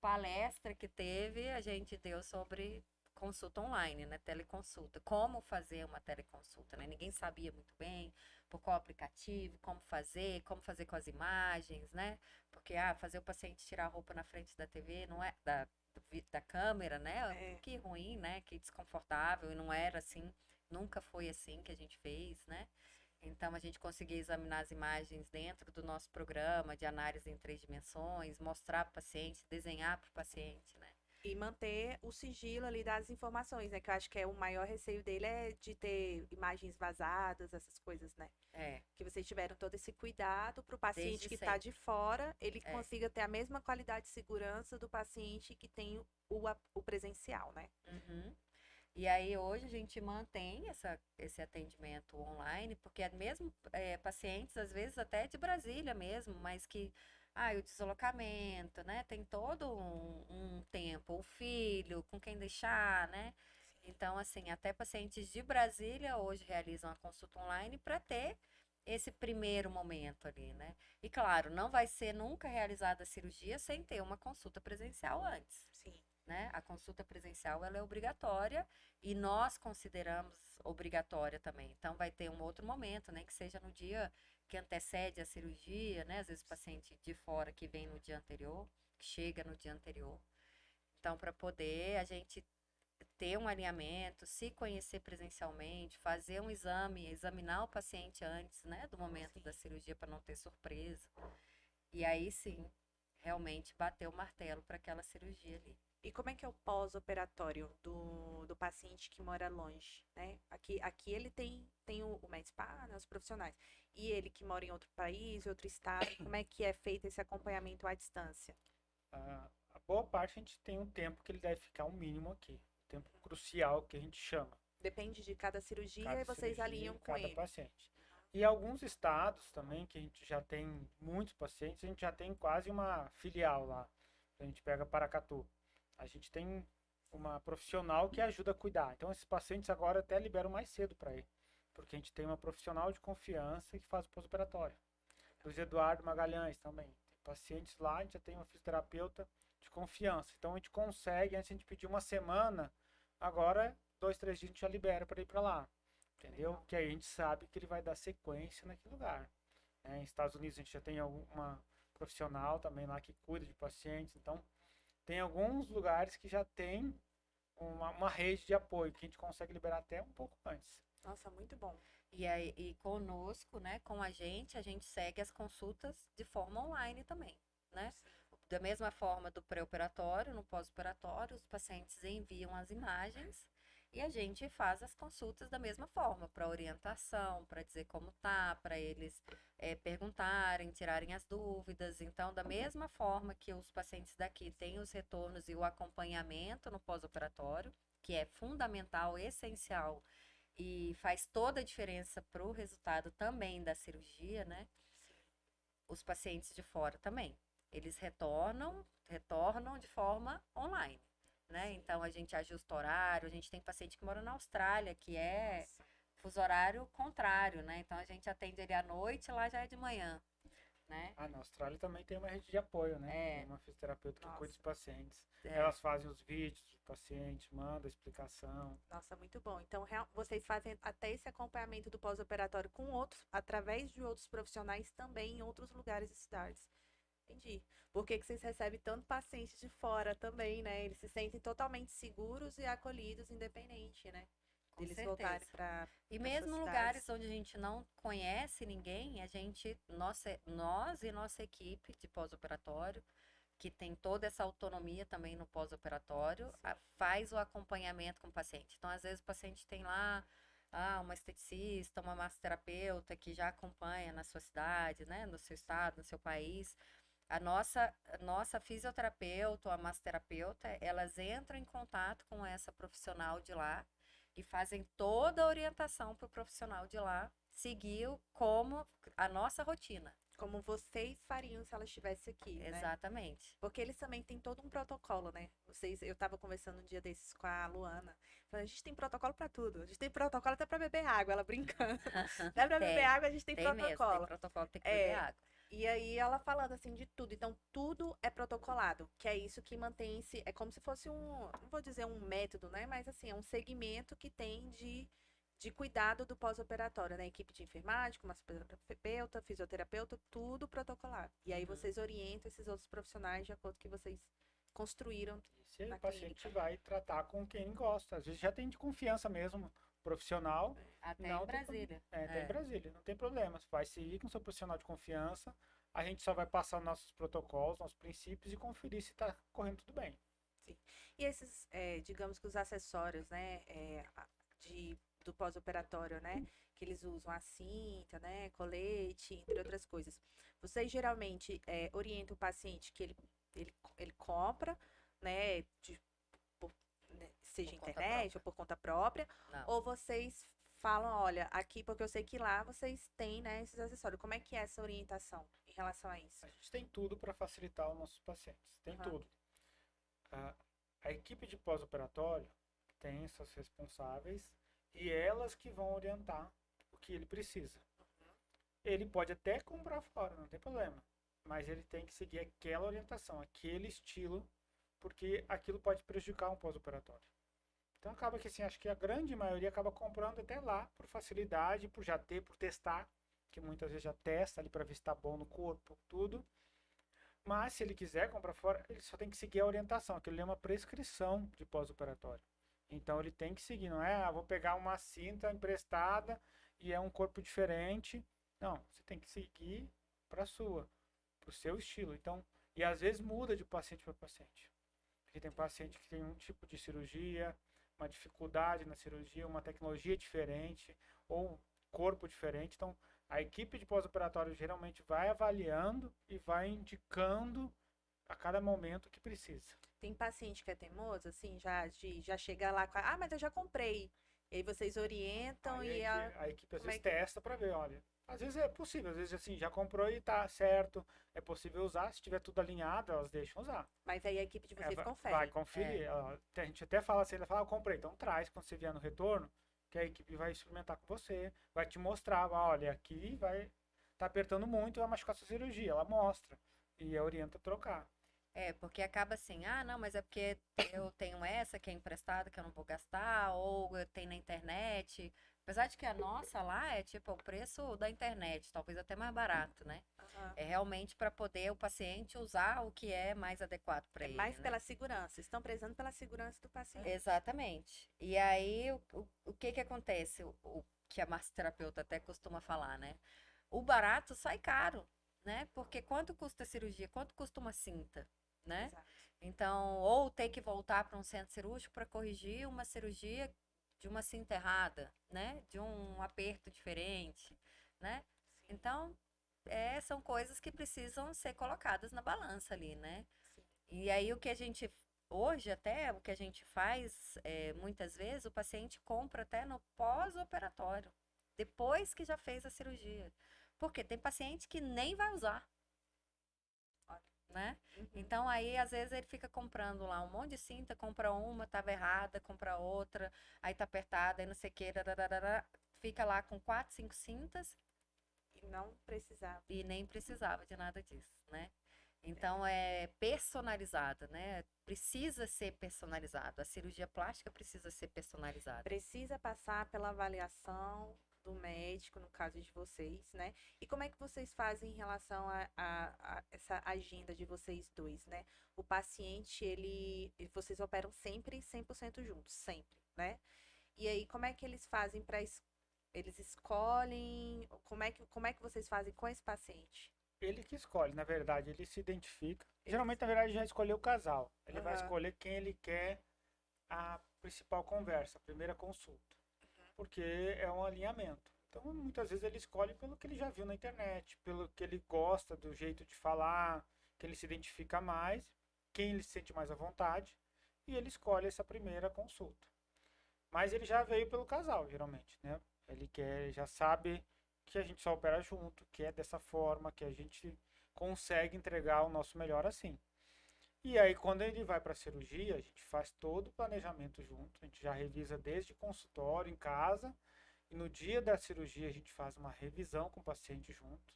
palestra que teve, a gente deu sobre consulta online, né, teleconsulta. Como fazer uma teleconsulta, né? Ninguém sabia muito bem por qual aplicativo, como fazer com as imagens, né? Porque, fazer o paciente tirar a roupa na frente da TV não é... Da câmera, né? Que ruim, né? Que desconfortável. E não era assim, nunca foi assim que a gente fez, né? Então a gente conseguia examinar as imagens dentro do nosso programa de análise em 3 dimensões, mostrar para o paciente, desenhar para o paciente, né?
E manter o sigilo ali das informações, né? Que eu acho que o maior receio dele é de ter imagens vazadas, essas coisas, né? Que vocês tiveram todo esse cuidado para o paciente que está de fora, ele consiga ter a mesma qualidade de segurança do paciente que tem o presencial, né?
Uhum. E aí hoje a gente mantém esse atendimento online, porque mesmo pacientes, às vezes até de Brasília mesmo, mas que o deslocamento, né? Tem todo um tempo, o filho, com quem deixar, né? Então, assim, até pacientes de Brasília hoje realizam a consulta online para ter esse primeiro momento ali, né? E claro, não vai ser nunca realizada a cirurgia sem ter uma consulta presencial antes.
Sim.
Né? A consulta presencial ela é obrigatória e nós consideramos obrigatória também. Então vai ter um outro momento, né, que seja no dia que antecede a cirurgia, né? Às vezes o paciente de fora que vem no dia anterior, que chega no dia anterior. Então para poder a gente ter um alinhamento, se conhecer presencialmente, fazer um exame, examinar o paciente antes, né, do momento da cirurgia para não ter surpresa. E aí sim, realmente bater o martelo para aquela cirurgia ali.
E como é que é o pós-operatório do paciente que mora longe, né? Aqui ele tem o Med-Spa, né, os profissionais. E ele que mora em outro país, outro estado, como é que é feito esse acompanhamento à distância?
A boa parte a gente tem um tempo que ele deve ficar um mínimo aqui. Tempo crucial que a gente chama.
Depende de cada cirurgia e vocês alinham com ele.
Cada paciente. E alguns estados também, que a gente já tem muitos pacientes, a gente já tem quase uma filial lá. A gente pega Paracatu. A gente tem uma profissional que ajuda a cuidar. Então, esses pacientes agora até liberam mais cedo para ir. Porque a gente tem uma profissional de confiança que faz o pós-operatório. Luiz Eduardo Magalhães também. Tem pacientes lá, a gente já tem uma fisioterapeuta de confiança. Então, a gente consegue, antes a gente pedir uma semana, agora, 2, 3 dias a gente já libera para ir para lá. Entendeu? Que aí a gente sabe que ele vai dar sequência naquele lugar. Em Estados Unidos, a gente já tem uma profissional também lá que cuida de pacientes. Então, tem alguns lugares que já tem uma rede de apoio, que a gente consegue liberar até um pouco antes.
Nossa, muito bom.
E aí, e conosco, né, com a gente segue as consultas de forma online também, né? Da mesma forma do pré-operatório, no pós-operatório, os pacientes enviam as imagens e a gente faz as consultas da mesma forma, para orientação, para dizer como tá, para eles perguntarem, tirarem as dúvidas. Então, da mesma forma que os pacientes daqui têm os retornos e o acompanhamento no pós-operatório, que é fundamental, essencial e faz toda a diferença para o resultado também da cirurgia, né? Os pacientes de fora também. Eles retornam de forma online, né? Então a gente ajusta horário, a gente tem paciente que mora na Austrália, que é
Nossa.
fuso horário contrário, né? Então a gente atende ele à noite, lá já é de manhã, né?
Na Austrália também tem uma rede de apoio, né?
É.
Tem uma fisioterapeuta que
Nossa.
cuida dos pacientes.
É.
Elas fazem os vídeos do paciente, mandam a explicação.
Nossa, muito bom. Então, vocês fazem até esse acompanhamento do pós-operatório com outros, através de outros profissionais também em outros lugares e cidades. Entendi. Por que que vocês recebem tanto paciente de fora também, né? Eles se sentem totalmente seguros e acolhidos, independente, né?
Com
Eles
certeza.
voltarem para
E
pra
mesmo
suas
lugares
cidades.
onde a gente não conhece ninguém, nós e nossa equipe de pós-operatório, que tem toda essa autonomia também no pós-operatório, faz o acompanhamento com o paciente. Então, às vezes, o paciente tem lá uma esteticista, uma massoterapeuta que já acompanha na sua cidade, né, no seu estado, no seu país. A nossa fisioterapeuta ou a massoterapeuta, elas entram em contato com essa profissional de lá e fazem toda a orientação para o profissional de lá seguir como a nossa rotina.
Como vocês fariam se ela estivesse aqui, né?
Exatamente.
Porque eles também têm todo um protocolo, né? Eu estava conversando um dia desses com a Luana. Falei, a gente tem protocolo para tudo. A gente tem protocolo até para beber água, ela brincando. Até para beber água a gente tem
Mesmo, tem
protocolo.
protocolo, tem que beber água.
E aí ela falando assim de tudo. Então, tudo é protocolado, que é isso que mantém-se. É como se fosse não vou dizer um método, né? Mas assim, é um segmento que tem de cuidado do pós-operatório, né? Equipe de enfermagem, massoterapeuta, fisioterapeuta, tudo protocolado. E aí vocês orientam esses outros profissionais de acordo com o que vocês construíram
E se
na
o paciente
clínica.
vai tratar com quem gosta. Às vezes já tem de confiança mesmo, profissional.
Até
Não
em
tem
Brasília.
até em Brasília, não tem problema. Você vai seguir com seu profissional de confiança. A gente só vai passar nossos protocolos, nossos princípios e conferir se está correndo tudo bem.
Sim. E esses, digamos que os acessórios, né, do pós-operatório, né, que eles usam a cinta, né, colete, entre outras coisas. Vocês geralmente orientam o paciente que ele compra, né, seja
Por conta
internet
própria.
ou por conta própria,
Não.
ou vocês falam, olha, aqui, porque eu sei que lá vocês têm, né, esses acessórios. Como é que é essa orientação em relação a isso?
A gente tem tudo para facilitar os nossos pacientes. Tem
Aham.
tudo. A equipe de pós-operatório tem seus responsáveis e elas que vão orientar o que ele precisa. Ele pode até comprar fora, não tem problema. Mas ele tem que seguir aquela orientação, aquele estilo, porque aquilo pode prejudicar um pós-operatório. Então acaba que assim, acho que a grande maioria acaba comprando até lá, por facilidade, por já ter, por testar, que muitas vezes já testa ali para ver se está bom no corpo, tudo. Mas se ele quiser comprar fora, ele só tem que seguir a orientação, aquilo é uma prescrição de pós-operatório. Então ele tem que seguir, não é, vou pegar uma cinta emprestada e é um corpo diferente. Não, você tem que seguir para o seu estilo. Então, e às vezes muda de paciente para paciente. Porque tem paciente que tem um tipo de cirurgia, uma dificuldade na cirurgia, uma tecnologia diferente ou corpo diferente. Então, a equipe de pós-operatório geralmente vai avaliando e vai indicando a cada momento o que precisa.
Tem paciente que é teimoso, assim, já chega lá com mas eu já comprei. E aí vocês orientam
Aí a equipe às
como é
vezes
que-
testa para ver, olha. Às vezes é possível, às vezes assim, já comprou e tá certo, é possível usar, se tiver tudo alinhado, elas deixam usar.
Mas aí a equipe de vocês confere.
Vai conferir. A gente até fala assim, ela fala, eu comprei, então traz quando você vier no retorno, que a equipe vai experimentar com você, vai te mostrar, olha, aqui vai tá apertando muito, vai machucar sua cirurgia, ela mostra e orienta a trocar.
Porque acaba assim, não, mas é porque eu tenho essa que é emprestada, que eu não vou gastar, ou eu tenho na internet, Apesar de que a nossa lá é tipo o preço da internet, talvez até mais barato, né?
Aham.
É realmente para poder o paciente usar o que é mais adequado para
É
ele,
mais
né?
pela segurança. Estão prezando pela segurança do paciente.
Exatamente. E aí, o que que acontece? O que a massoterapeuta até costuma falar, né? O barato sai caro, né? Porque quanto custa a cirurgia? Quanto custa uma cinta, né?
Exato.
Então, ou ter que voltar para um centro cirúrgico para corrigir uma cirurgia de uma cinta errada, né? De um aperto diferente, né?
Sim,
Então, são coisas que precisam ser colocadas na balança ali, né?
sim.
E aí o que a gente hoje até o que a gente faz muitas vezes o paciente compra até no pós-operatório, depois que já fez a cirurgia, porque tem paciente que nem vai usar,
Olha.
né?
Uhum.
Então aí às vezes ele fica comprando lá um monte de cinta, compra uma, tava errada, compra outra, aí tá apertada, aí não sei o que, fica lá com 4, 5 cintas
E não precisava.
e nem precisava de nada disso, né? Então é personalizada, né? Precisa ser personalizado. A cirurgia plástica precisa ser personalizada.
Precisa passar pela avaliação do médico, no caso de vocês, né? E como é que vocês fazem em relação a essa agenda de vocês dois, né? O paciente, vocês operam sempre 100% juntos, sempre, né? E aí, como é que eles fazem para eles escolhem? Como é que vocês fazem com esse paciente?
Ele que escolhe, na verdade, ele se identifica.
Eles,
Geralmente, na verdade, já escolheu o casal. Ele vai
aham,
escolher quem ele quer a principal conversa, a primeira consulta. Porque é um alinhamento. Então, muitas vezes ele escolhe pelo que ele já viu na internet, pelo que ele gosta do jeito de falar, que ele se identifica mais, quem ele se sente mais à vontade, e ele escolhe essa primeira consulta. Mas ele já veio pelo casal, geralmente, né? Ele quer, já sabe que a gente só opera junto, que é dessa forma, que a gente consegue entregar o nosso melhor assim. E aí, quando ele vai para a cirurgia, a gente faz todo o planejamento junto, a gente já revisa desde consultório, em casa, e no dia da cirurgia a gente faz uma revisão com o paciente junto,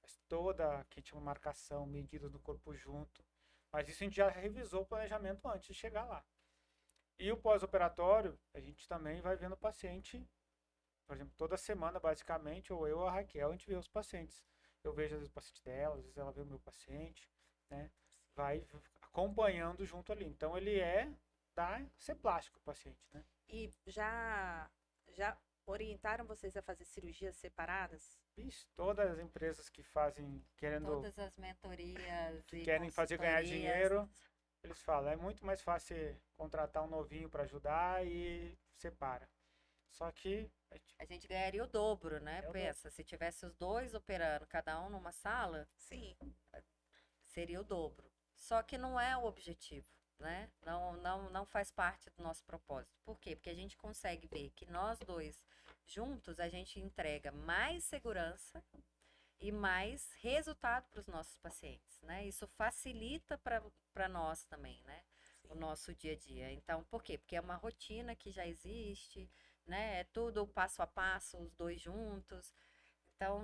faz toda, que a gente chama marcação, medidas do corpo junto, mas isso a gente já revisou o planejamento antes de chegar lá. E o pós-operatório, a gente também vai vendo o paciente, por exemplo, toda semana, basicamente, ou eu ou a Raquel, a gente vê os pacientes. Eu vejo às vezes o paciente dela, às vezes ela vê o meu paciente, né? Vai acompanhando junto ali. Então ele da ser plástico o paciente, né?
e já orientaram vocês a fazer cirurgias separadas?
Isso, todas as empresas que fazem,
Todas as mentorias
que
e
querem fazer ganhar
consultorias,
dinheiro, eles falam, é muito mais fácil contratar um novinho para ajudar e separa. Só que
a gente ganharia o dobro, né?
é o dobro.
Pensa, se tivesse os dois operando, cada um numa sala,
Sim,
seria o dobro. Só que não é o objetivo, né? Não faz parte do nosso propósito. Por quê? Porque a gente consegue ver que nós dois juntos a gente entrega mais segurança e mais resultado para os nossos pacientes, né? Isso facilita para nós também, né?
sim.
O nosso dia a dia. Então, por quê? Porque é uma rotina que já existe, né? É tudo passo a passo, os dois juntos. Então,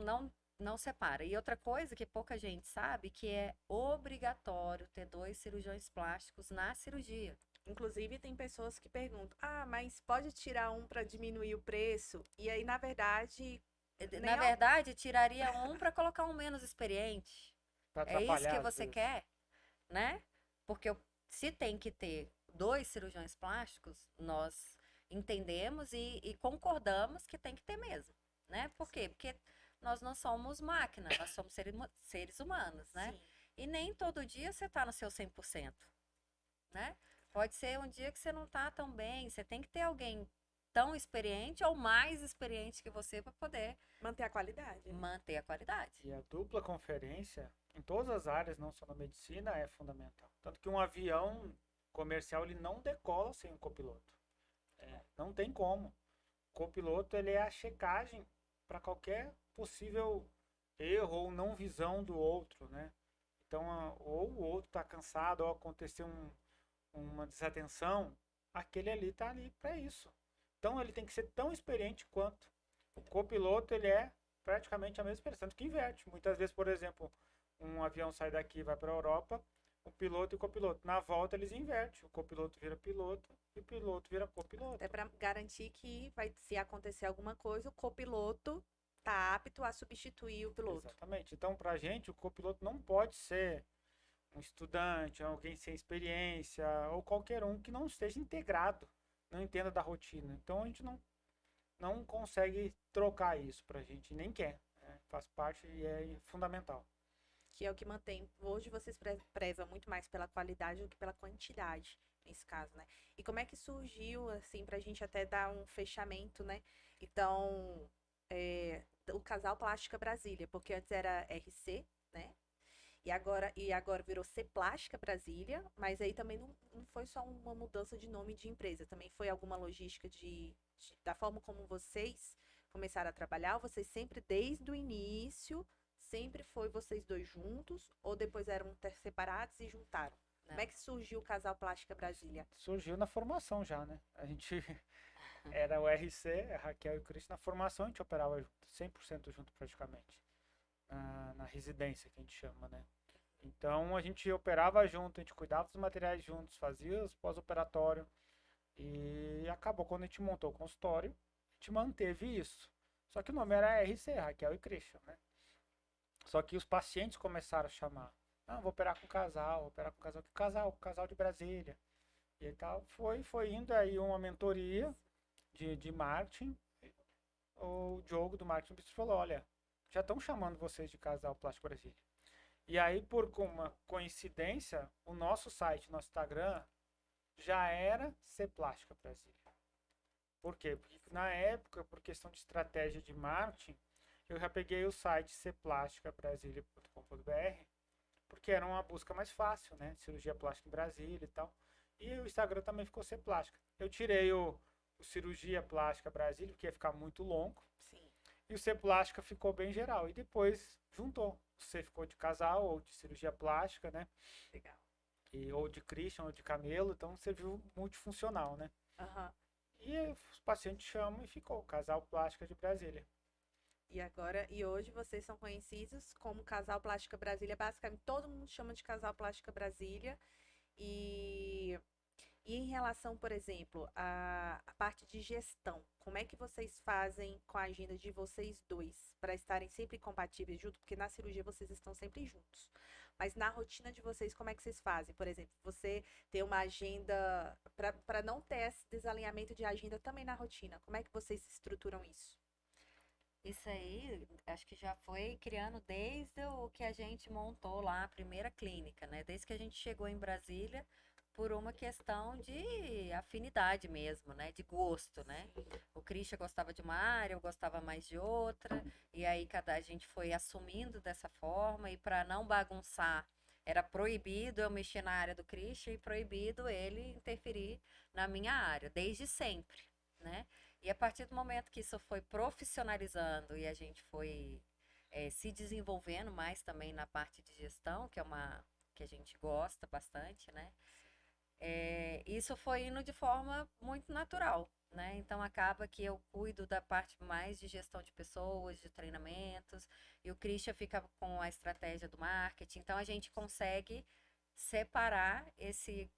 não separa. E outra coisa que pouca gente sabe, que é obrigatório ter dois cirurgiões plásticos na cirurgia.
Inclusive, tem pessoas que perguntam: ah, mas pode tirar um para diminuir o preço? E aí, na verdade, nem
Na verdade, tiraria um para colocar um menos experiente.
Para
É isso que
atrapalhar às
você
vezes.
quer, né? Porque se tem que ter dois cirurgiões plásticos, nós entendemos e concordamos que tem que ter mesmo, né? Por quê? Porque nós não somos máquina, nós somos seres humanos, né?
sim,
E nem todo dia você tá no seu 100%, né? Pode ser um dia que você não tá tão bem, você tem que ter alguém tão experiente ou mais experiente que você para poder
manter a qualidade.
manter a qualidade.
E a dupla conferência, em todas as áreas, não só na medicina, é fundamental. Tanto que um avião comercial ele não decola sem um copiloto. Não tem como. O copiloto ele é a checagem para qualquer possível erro ou não visão do outro, né? Então, ou o outro está cansado, ou aconteceu uma desatenção, aquele ali está ali para isso. Então, ele tem que ser tão experiente quanto. O copiloto ele é praticamente a mesma experiência, tanto que inverte. Muitas vezes, por exemplo, um avião sai daqui e vai para a Europa, o piloto e o copiloto. Na volta eles invertem, o copiloto vira piloto e o piloto vira copiloto.
Até para garantir que vai, se acontecer alguma coisa, o copiloto tá apto a substituir o piloto.
Exatamente. Então, pra gente, o copiloto não pode ser um estudante, alguém sem experiência, ou qualquer um que não esteja integrado, não entenda da rotina. Então, a gente não consegue trocar isso pra gente, nem quer. Né? Faz parte e é fundamental.
Que é o que mantém. Hoje vocês prezam muito mais pela qualidade do que pela quantidade, nesse caso, né? E como é que surgiu, assim, pra gente até dar um fechamento, né? Então, o Casal Plástica Brasília, porque antes era RC, né? E agora virou C Plástica Brasília, mas aí também não foi só uma mudança de nome de empresa, também foi alguma logística da forma como vocês começaram a trabalhar, ou vocês sempre, desde o início, sempre foi vocês dois juntos, ou depois eram separados e juntaram? Como é que surgiu o Casal Plástica Brasília?
Surgiu na formação já, né? A gente era o RC, a Raquel e o Cris, na formação a gente operava junto, 100% junto praticamente. Na residência que a gente chama, né? Então a gente operava junto, a gente cuidava dos materiais juntos, fazia os pós-operatório e acabou quando a gente montou o consultório, a gente manteve isso. Só que o nome era RC, Raquel e Christian, né? Só que os pacientes começaram a chamar. Ah, vou operar com casal, vou operar com casal, que casal de Brasília. E tal, foi indo aí uma mentoria de marketing. O Diogo do marketing falou, olha, já estão chamando vocês de Casal Plástico Brasília. E aí, por uma coincidência, o nosso site, nosso Instagram, já era C Plástica Brasília. Por quê? Porque na época, por questão de estratégia de marketing, eu já peguei o site cplasticabrasilia.com.br, porque era uma busca mais fácil, né? Cirurgia plástica em Brasília e tal. E o Instagram também ficou C Plástica. Eu tirei o Cirurgia Plástica Brasília, porque ia ficar muito longo.
Sim.
E o C Plástica ficou bem geral. E depois juntou. O C ficou de casal ou de cirurgia plástica, né?
Legal.
Ou de Christian ou de Camelo. Então serviu multifuncional, né?
Uhum.
E os pacientes chamam e ficou Casal Plástica de Brasília.
E hoje vocês são conhecidos como Casal Plástica Brasília. Basicamente todo mundo chama de Casal Plástica Brasília. E em relação, por exemplo, a parte de gestão, como é que vocês fazem com a agenda de vocês dois para estarem sempre compatíveis junto? Porque na cirurgia vocês estão sempre juntos. Mas na rotina de vocês, como é que vocês fazem? Por exemplo, você ter uma agenda para não ter esse desalinhamento de agenda também na rotina. Como é que vocês estruturam isso?
Isso aí, acho que já foi criando desde o que a gente montou lá a primeira clínica, né? Desde que a gente chegou em Brasília, por uma questão de afinidade mesmo, né? De gosto, né? O Christian gostava de uma área, eu gostava mais de outra, e aí a gente foi assumindo dessa forma, e para não bagunçar, era proibido eu mexer na área do Christian e proibido ele interferir na minha área, desde sempre, né? E a partir do momento que isso foi profissionalizando e a gente foi se desenvolvendo mais também na parte de gestão, que é uma que a gente gosta bastante, né? Isso foi indo de forma muito natural, né? Então acaba que eu cuido da parte mais de gestão de pessoas, de treinamentos, e o Christian fica com a estratégia do marketing. Então a gente consegue separar esse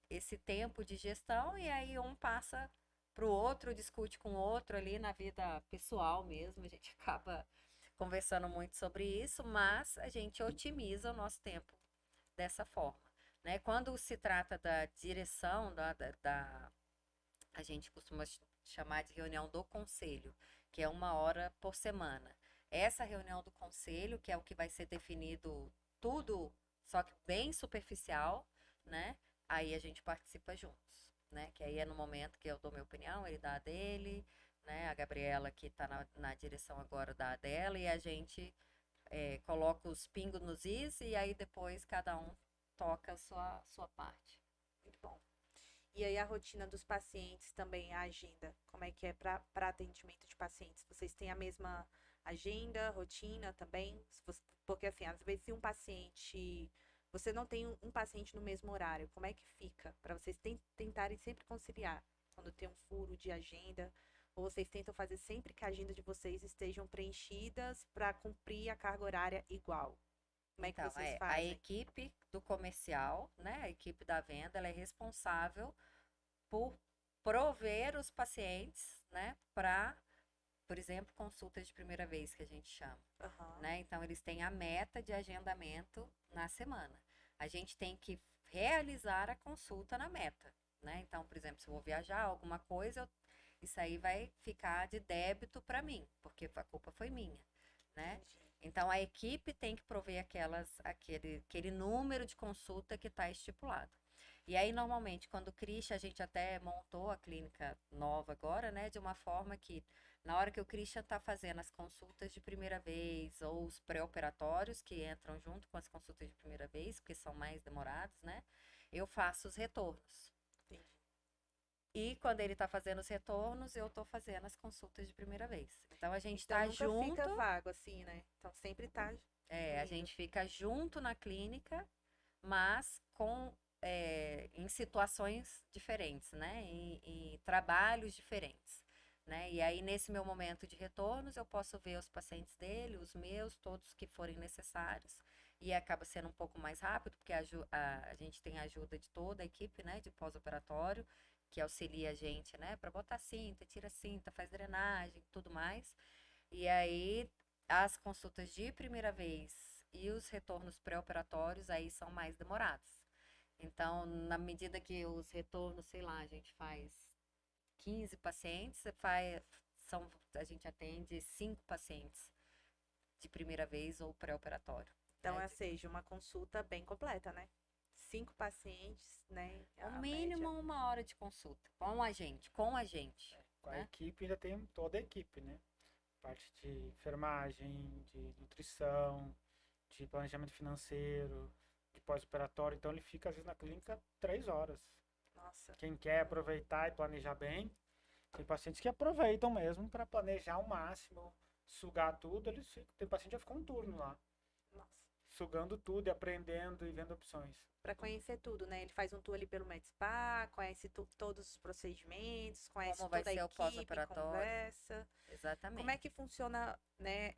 tempo de gestão e aí um passa para o outro, discute com o outro ali na vida pessoal mesmo. A gente acaba conversando muito sobre isso, mas a gente otimiza o nosso tempo dessa forma. Né? Quando se trata da direção, a gente costuma chamar de reunião do conselho, que é 1 hora por semana. Essa reunião do conselho, que é o que vai ser definido tudo, só que bem superficial, né? Aí a gente participa juntos, né? Que aí é no momento que eu dou minha opinião, ele dá a dele, né? A Gabriela, que está na direção agora, dá a dela, e a gente coloca os pingos nos is, e aí depois cada um toca a sua parte.
Muito bom. E aí a rotina dos pacientes também, a agenda, como é que é para atendimento de pacientes? Vocês têm a mesma agenda, rotina também? Porque assim, às vezes se um paciente, você não tem um paciente no mesmo horário, como é que fica? Para vocês tentarem sempre conciliar quando tem um furo de agenda, ou vocês tentam fazer sempre que a agenda de vocês estejam preenchidas para cumprir a carga horária igual? Como é que
Então,
vocês
a
fazem?
equipe do comercial, né, a equipe da venda, ela é responsável por prover os pacientes, né, para, por exemplo, consultas de primeira vez, que a gente chama,
Aham.
né? Então, eles têm a meta de agendamento na semana. A gente tem que realizar a consulta na meta, né? Então, por exemplo, se eu vou viajar, alguma coisa, isso aí vai ficar de débito para mim, porque a culpa foi minha, né?
Entendi.
Então, a equipe tem que prover aquele número de consulta que está estipulado. E aí, normalmente, quando o Christian, a gente até montou a clínica nova agora, né? De uma forma que, na hora que o Christian está fazendo as consultas de primeira vez, ou os pré-operatórios, que entram junto com as consultas de primeira vez, porque são mais demorados, né? Eu faço os retornos.
Entendi.
E quando ele está fazendo os retornos, eu estou fazendo as consultas de primeira vez. Então, a gente
Então
está
nunca
junto.
fica vago assim, né? Então sempre tá
A
fluindo.
gente fica junto na clínica, mas em situações diferentes, né? Em trabalhos diferentes, né? E aí, nesse meu momento de retornos, eu posso ver os pacientes dele, os meus, todos que forem necessários. E acaba sendo um pouco mais rápido, porque a gente tem a ajuda de toda a equipe, né? De pós-operatório, que auxilia a gente, né? Para botar cinta, tira cinta, faz drenagem, tudo mais. E aí, as consultas de primeira vez e os retornos pré-operatórios aí são mais demorados. Então, na medida que os retornos, sei lá, a gente faz 15 pacientes, a gente atende 5 pacientes de primeira vez ou pré-operatório.
Então,
Né?
ou seja, uma consulta bem completa, né? 5 pacientes, né?
O
A
mínimo
média.
1 hora de consulta com a gente,
Com a
né?
equipe ainda tem toda a equipe, né? Parte de enfermagem, de nutrição, de planejamento financeiro, de pós-operatório. Então ele fica às vezes na clínica 3 horas.
Nossa.
Quem quer aproveitar e planejar bem, tem pacientes que aproveitam mesmo para planejar ao máximo, sugar tudo. Tem paciente que já ficou um turno lá,
Nossa.
sugando tudo e aprendendo e vendo opções.
Para conhecer tudo, né? Ele faz um tour ali pelo MedSpa, conhece todos os procedimentos, conhece
Como vai
toda a
ser o
equipe,
pós-operatório?
conversa. Como é
Exatamente.
que funciona, né?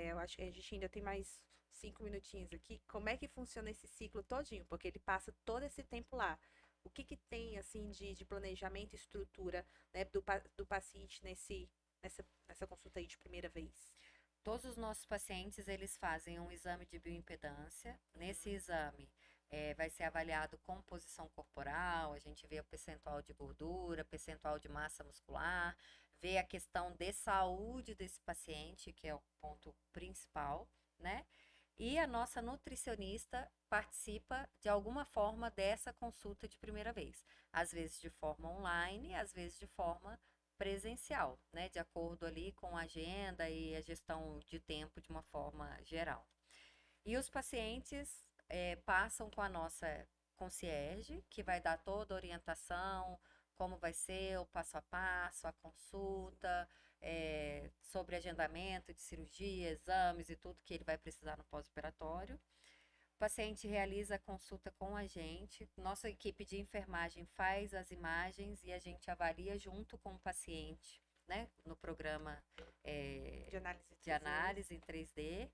Eu acho que a gente ainda tem mais 5 minutinhos aqui. Como é que funciona esse ciclo todinho? Porque ele passa todo esse tempo lá. O que que tem, assim, de planejamento e estrutura, né, do paciente nessa consulta aí de primeira vez?
Todos os nossos pacientes, eles fazem um exame de bioimpedância. Nesse exame, vai ser avaliado composição corporal, a gente vê o percentual de gordura, percentual de massa muscular, vê a questão de saúde desse paciente, que é o ponto principal, né? E a nossa nutricionista participa de alguma forma dessa consulta de primeira vez. Às vezes de forma online, às vezes de forma presencial, né? De acordo ali com a agenda e a gestão de tempo de uma forma geral. E os pacientes passam com a nossa concierge, que vai dar toda a orientação, como vai ser o passo a passo, a consulta, sobre agendamento de cirurgia, exames e tudo que ele vai precisar no pós-operatório. O paciente realiza a consulta com a gente, nossa equipe de enfermagem faz as imagens e a gente avalia junto com o paciente, né, no programa
De análise
de
3D.
análise em 3D.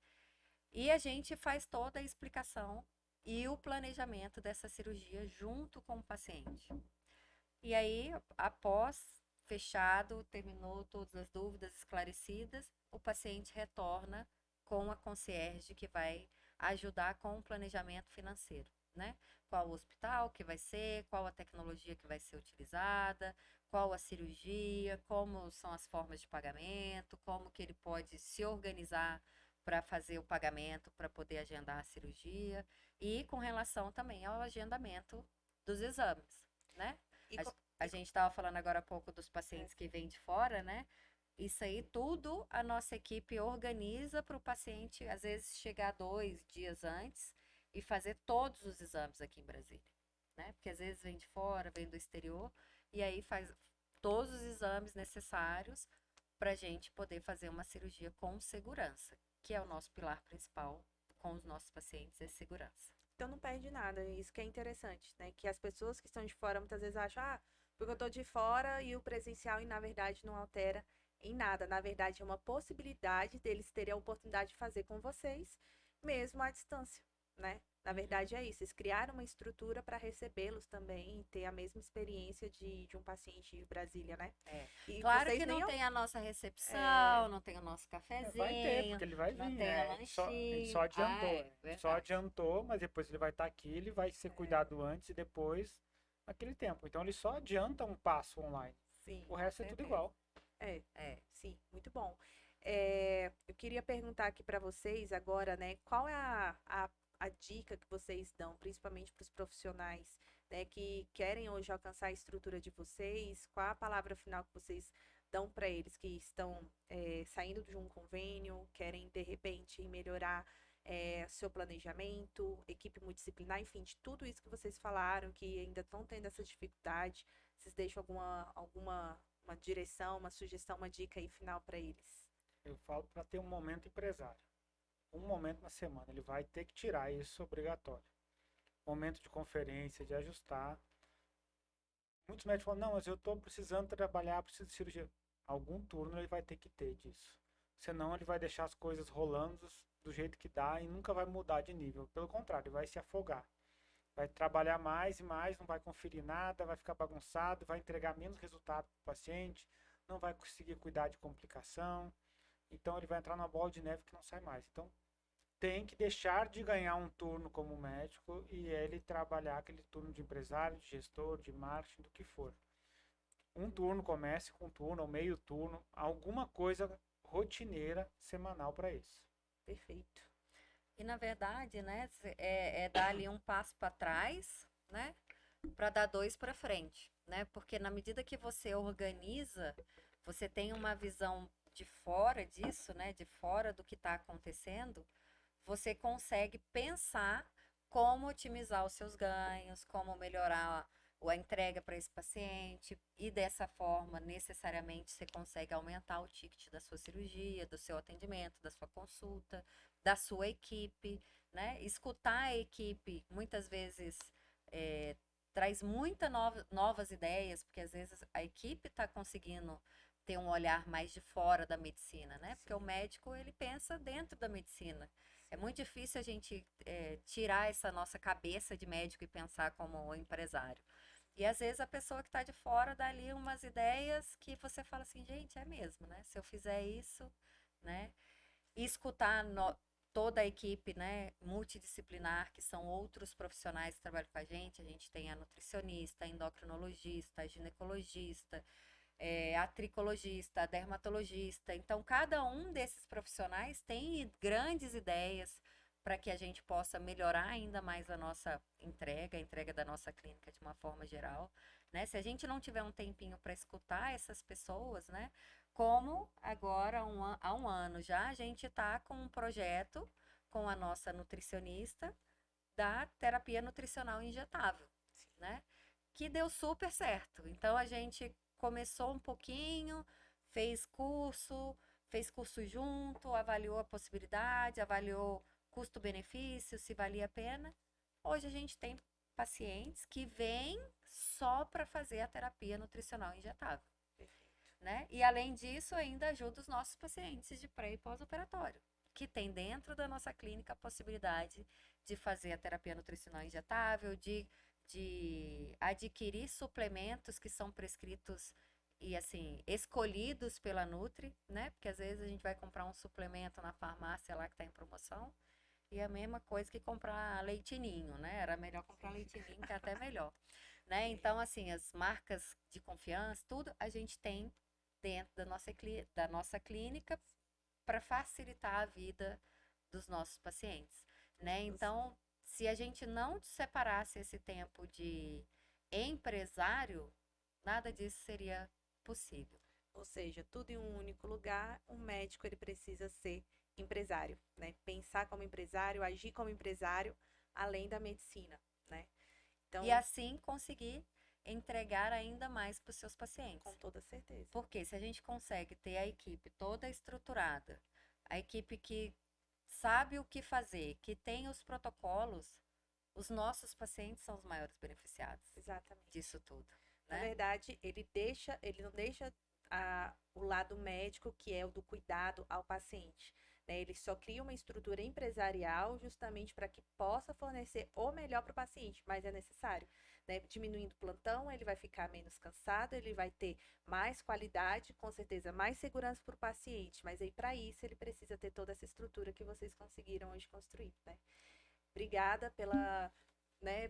E a gente faz toda a explicação e o planejamento dessa cirurgia junto com o paciente. E aí, após fechado, terminou todas as dúvidas esclarecidas, o paciente retorna com a concierge que vai ajudar com o planejamento financeiro, né? Qual o hospital que vai ser, qual a tecnologia que vai ser utilizada, qual a cirurgia, como são as formas de pagamento, como que ele pode se organizar para fazer o pagamento, para poder agendar a cirurgia e com relação também ao agendamento dos exames, né?
E
A gente estava falando agora há pouco dos pacientes que vêm de fora, né? Isso aí tudo a nossa equipe organiza para o paciente, às vezes, chegar 2 dias antes e fazer todos os exames aqui em Brasília, né? Porque às vezes vem de fora, vem do exterior, e aí faz todos os exames necessários para a gente poder fazer uma cirurgia com segurança, que é o nosso pilar principal com os nossos pacientes, é segurança.
então não perde nada. Isso que é interessante, né? Que as pessoas que estão de fora muitas vezes acham, porque eu tô de fora e o presencial, e na verdade não altera em nada. Na verdade, é uma possibilidade deles terem a oportunidade de fazer com vocês, mesmo à distância, né? Na verdade é isso, eles criaram uma estrutura para recebê-los também e ter a mesma experiência de um paciente de Brasília, né?
É.
E
Claro
vocês
que
nem...
não tem a nossa
É,
recepção, não tem o nosso
Vai ter,
cafezinho,
porque ele vai
não
vir,
tem o
ele só
lanchinho. Ah,
adiantou,
é
ele só
verdade.
adiantou, mas depois ele vai estar aqui, ele vai ser
é,
cuidado antes e depois, naquele tempo. Então ele só adianta um passo online.
sim,
O
com
resto é tudo
certeza.
igual.
É,
É.
sim, muito bom. Eu queria perguntar aqui para vocês agora, né, qual é a dica que vocês dão, principalmente para os profissionais, né, que querem hoje alcançar a estrutura de vocês? Qual a palavra final que vocês dão para eles que estão saindo de um convênio, querem de repente melhorar seu planejamento, equipe multidisciplinar, enfim, de tudo isso que vocês falaram, que ainda estão tendo essa dificuldade, vocês deixam alguma uma direção, uma sugestão, uma dica aí final para eles?
Eu falo para ter um momento empresário. Um momento na semana. Ele vai ter que tirar isso obrigatório. Momento de conferência, de ajustar. Muitos médicos falam, não, mas eu estou precisando trabalhar, preciso de cirurgia. Algum turno ele vai ter que ter disso. Senão ele vai deixar as coisas rolando do jeito que dá e nunca vai mudar de nível. Pelo contrário, ele vai se afogar. Vai trabalhar mais e mais, não vai conferir nada, vai ficar bagunçado, vai entregar menos resultado para o paciente, não vai conseguir cuidar de complicação. Então ele vai entrar numa bola de neve que não sai mais. Então tem que deixar de ganhar um turno como médico e ele trabalhar aquele turno de empresário, de gestor, de marketing, do que for. Um turno comece com um turno ou meio turno, alguma coisa rotineira semanal para isso.
Perfeito.
E na verdade, né, é dar ali um passo para trás, né, para dar dois para frente, né? Porque na medida que você organiza, você tem uma visão de fora disso, né, de fora do que está acontecendo, você consegue pensar como otimizar os seus ganhos, como melhorar a entrega para esse paciente, e dessa forma, necessariamente, você consegue aumentar o ticket da sua cirurgia, do seu atendimento, da sua consulta, da sua equipe, né? Escutar a equipe, muitas vezes, é, traz muitas novas ideias, porque às vezes a equipe está conseguindo ter um olhar mais de fora da medicina, né? Porque o
Sim,
médico, ele pensa dentro da medicina. É
sim.
muito difícil a gente tirar essa nossa cabeça de médico e pensar como empresário. E às vezes a pessoa que está de fora dá ali umas ideias que você fala assim, gente, é mesmo, né? Se eu fizer isso, né? E escutar toda a equipe, né, multidisciplinar, que são outros profissionais que trabalham com a gente tem a nutricionista, a endocrinologista, a ginecologista, a tricologista, a dermatologista. Então, cada um desses profissionais tem grandes ideias para que a gente possa melhorar ainda mais a nossa entrega, a entrega da nossa clínica de uma forma geral, né? Se a gente não tiver um tempinho para escutar essas pessoas, né? Como agora, há um ano já, a gente está com um projeto com a nossa nutricionista da terapia nutricional injetável, né? Que deu super certo. Então a gente começou um pouquinho, fez curso junto, avaliou a possibilidade, avaliou custo-benefício, se valia a pena. Hoje a gente tem pacientes que vêm só para fazer a terapia nutricional injetável,
Perfeito.
né? E além disso, ainda ajuda os nossos pacientes de pré e pós-operatório, que tem dentro da nossa clínica a possibilidade de fazer a terapia nutricional injetável, de adquirir suplementos que são prescritos e assim, escolhidos pela Nutri, né? Porque às vezes a gente vai comprar um suplemento na farmácia lá que está em promoção e é a mesma coisa que comprar leitinho, né? Era melhor comprar leitinho, que é até melhor, né? Então, assim, as marcas de confiança, tudo a gente tem dentro da nossa clínica para facilitar a vida dos nossos pacientes, né? Então, se a gente não separasse esse tempo de empresário, nada disso seria possível.
Ou seja, tudo em um único lugar, um médico ele precisa ser empresário, né? Pensar como empresário, agir como empresário, além da medicina, né?
E
Então,
assim conseguir entregar ainda mais para os seus pacientes.
com toda certeza.
Porque se a gente consegue ter a equipe toda estruturada, a equipe que sabe o que fazer, que tem os protocolos, os nossos pacientes são os maiores beneficiados
Exatamente.
disso tudo,
Na
né?
verdade, ele não deixa o lado médico, que é o do cuidado ao paciente. né? Ele só cria uma estrutura empresarial justamente para que possa fornecer o melhor para o paciente, mas é necessário, né? Diminuindo o plantão, ele vai ficar menos cansado, ele vai ter mais qualidade, com certeza mais segurança para o paciente, mas aí para isso ele precisa ter toda essa estrutura que vocês conseguiram hoje construir, né? Obrigada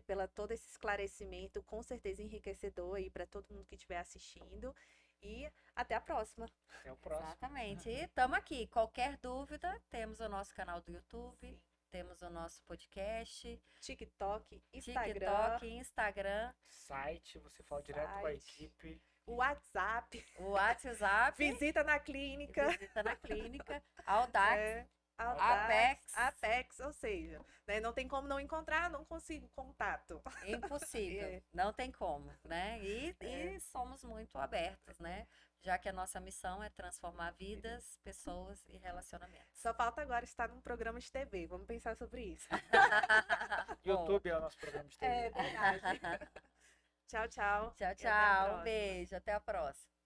pela todo esse esclarecimento, com certeza enriquecedor aí para todo mundo que estiver assistindo. E até a próxima.
Até o próximo.
Exatamente. E estamos aqui. Qualquer dúvida, temos o nosso canal do YouTube, temos o nosso podcast,
TikTok,
Instagram,
Site, você fala direto com a equipe.
o WhatsApp,
o WhatsApp,
visita na clínica,
Audax,
Apex, ou seja, né, não tem como não encontrar, não consigo contato.
Impossível, não tem como, né? E somos muito abertos, né? Já que a nossa missão é transformar vidas, pessoas e relacionamentos.
Só falta agora estar num programa de TV, vamos pensar sobre isso.
YouTube é o nosso programa de TV.
É verdade. Tchau, tchau.
Tchau, tchau. Um beijo, até a próxima.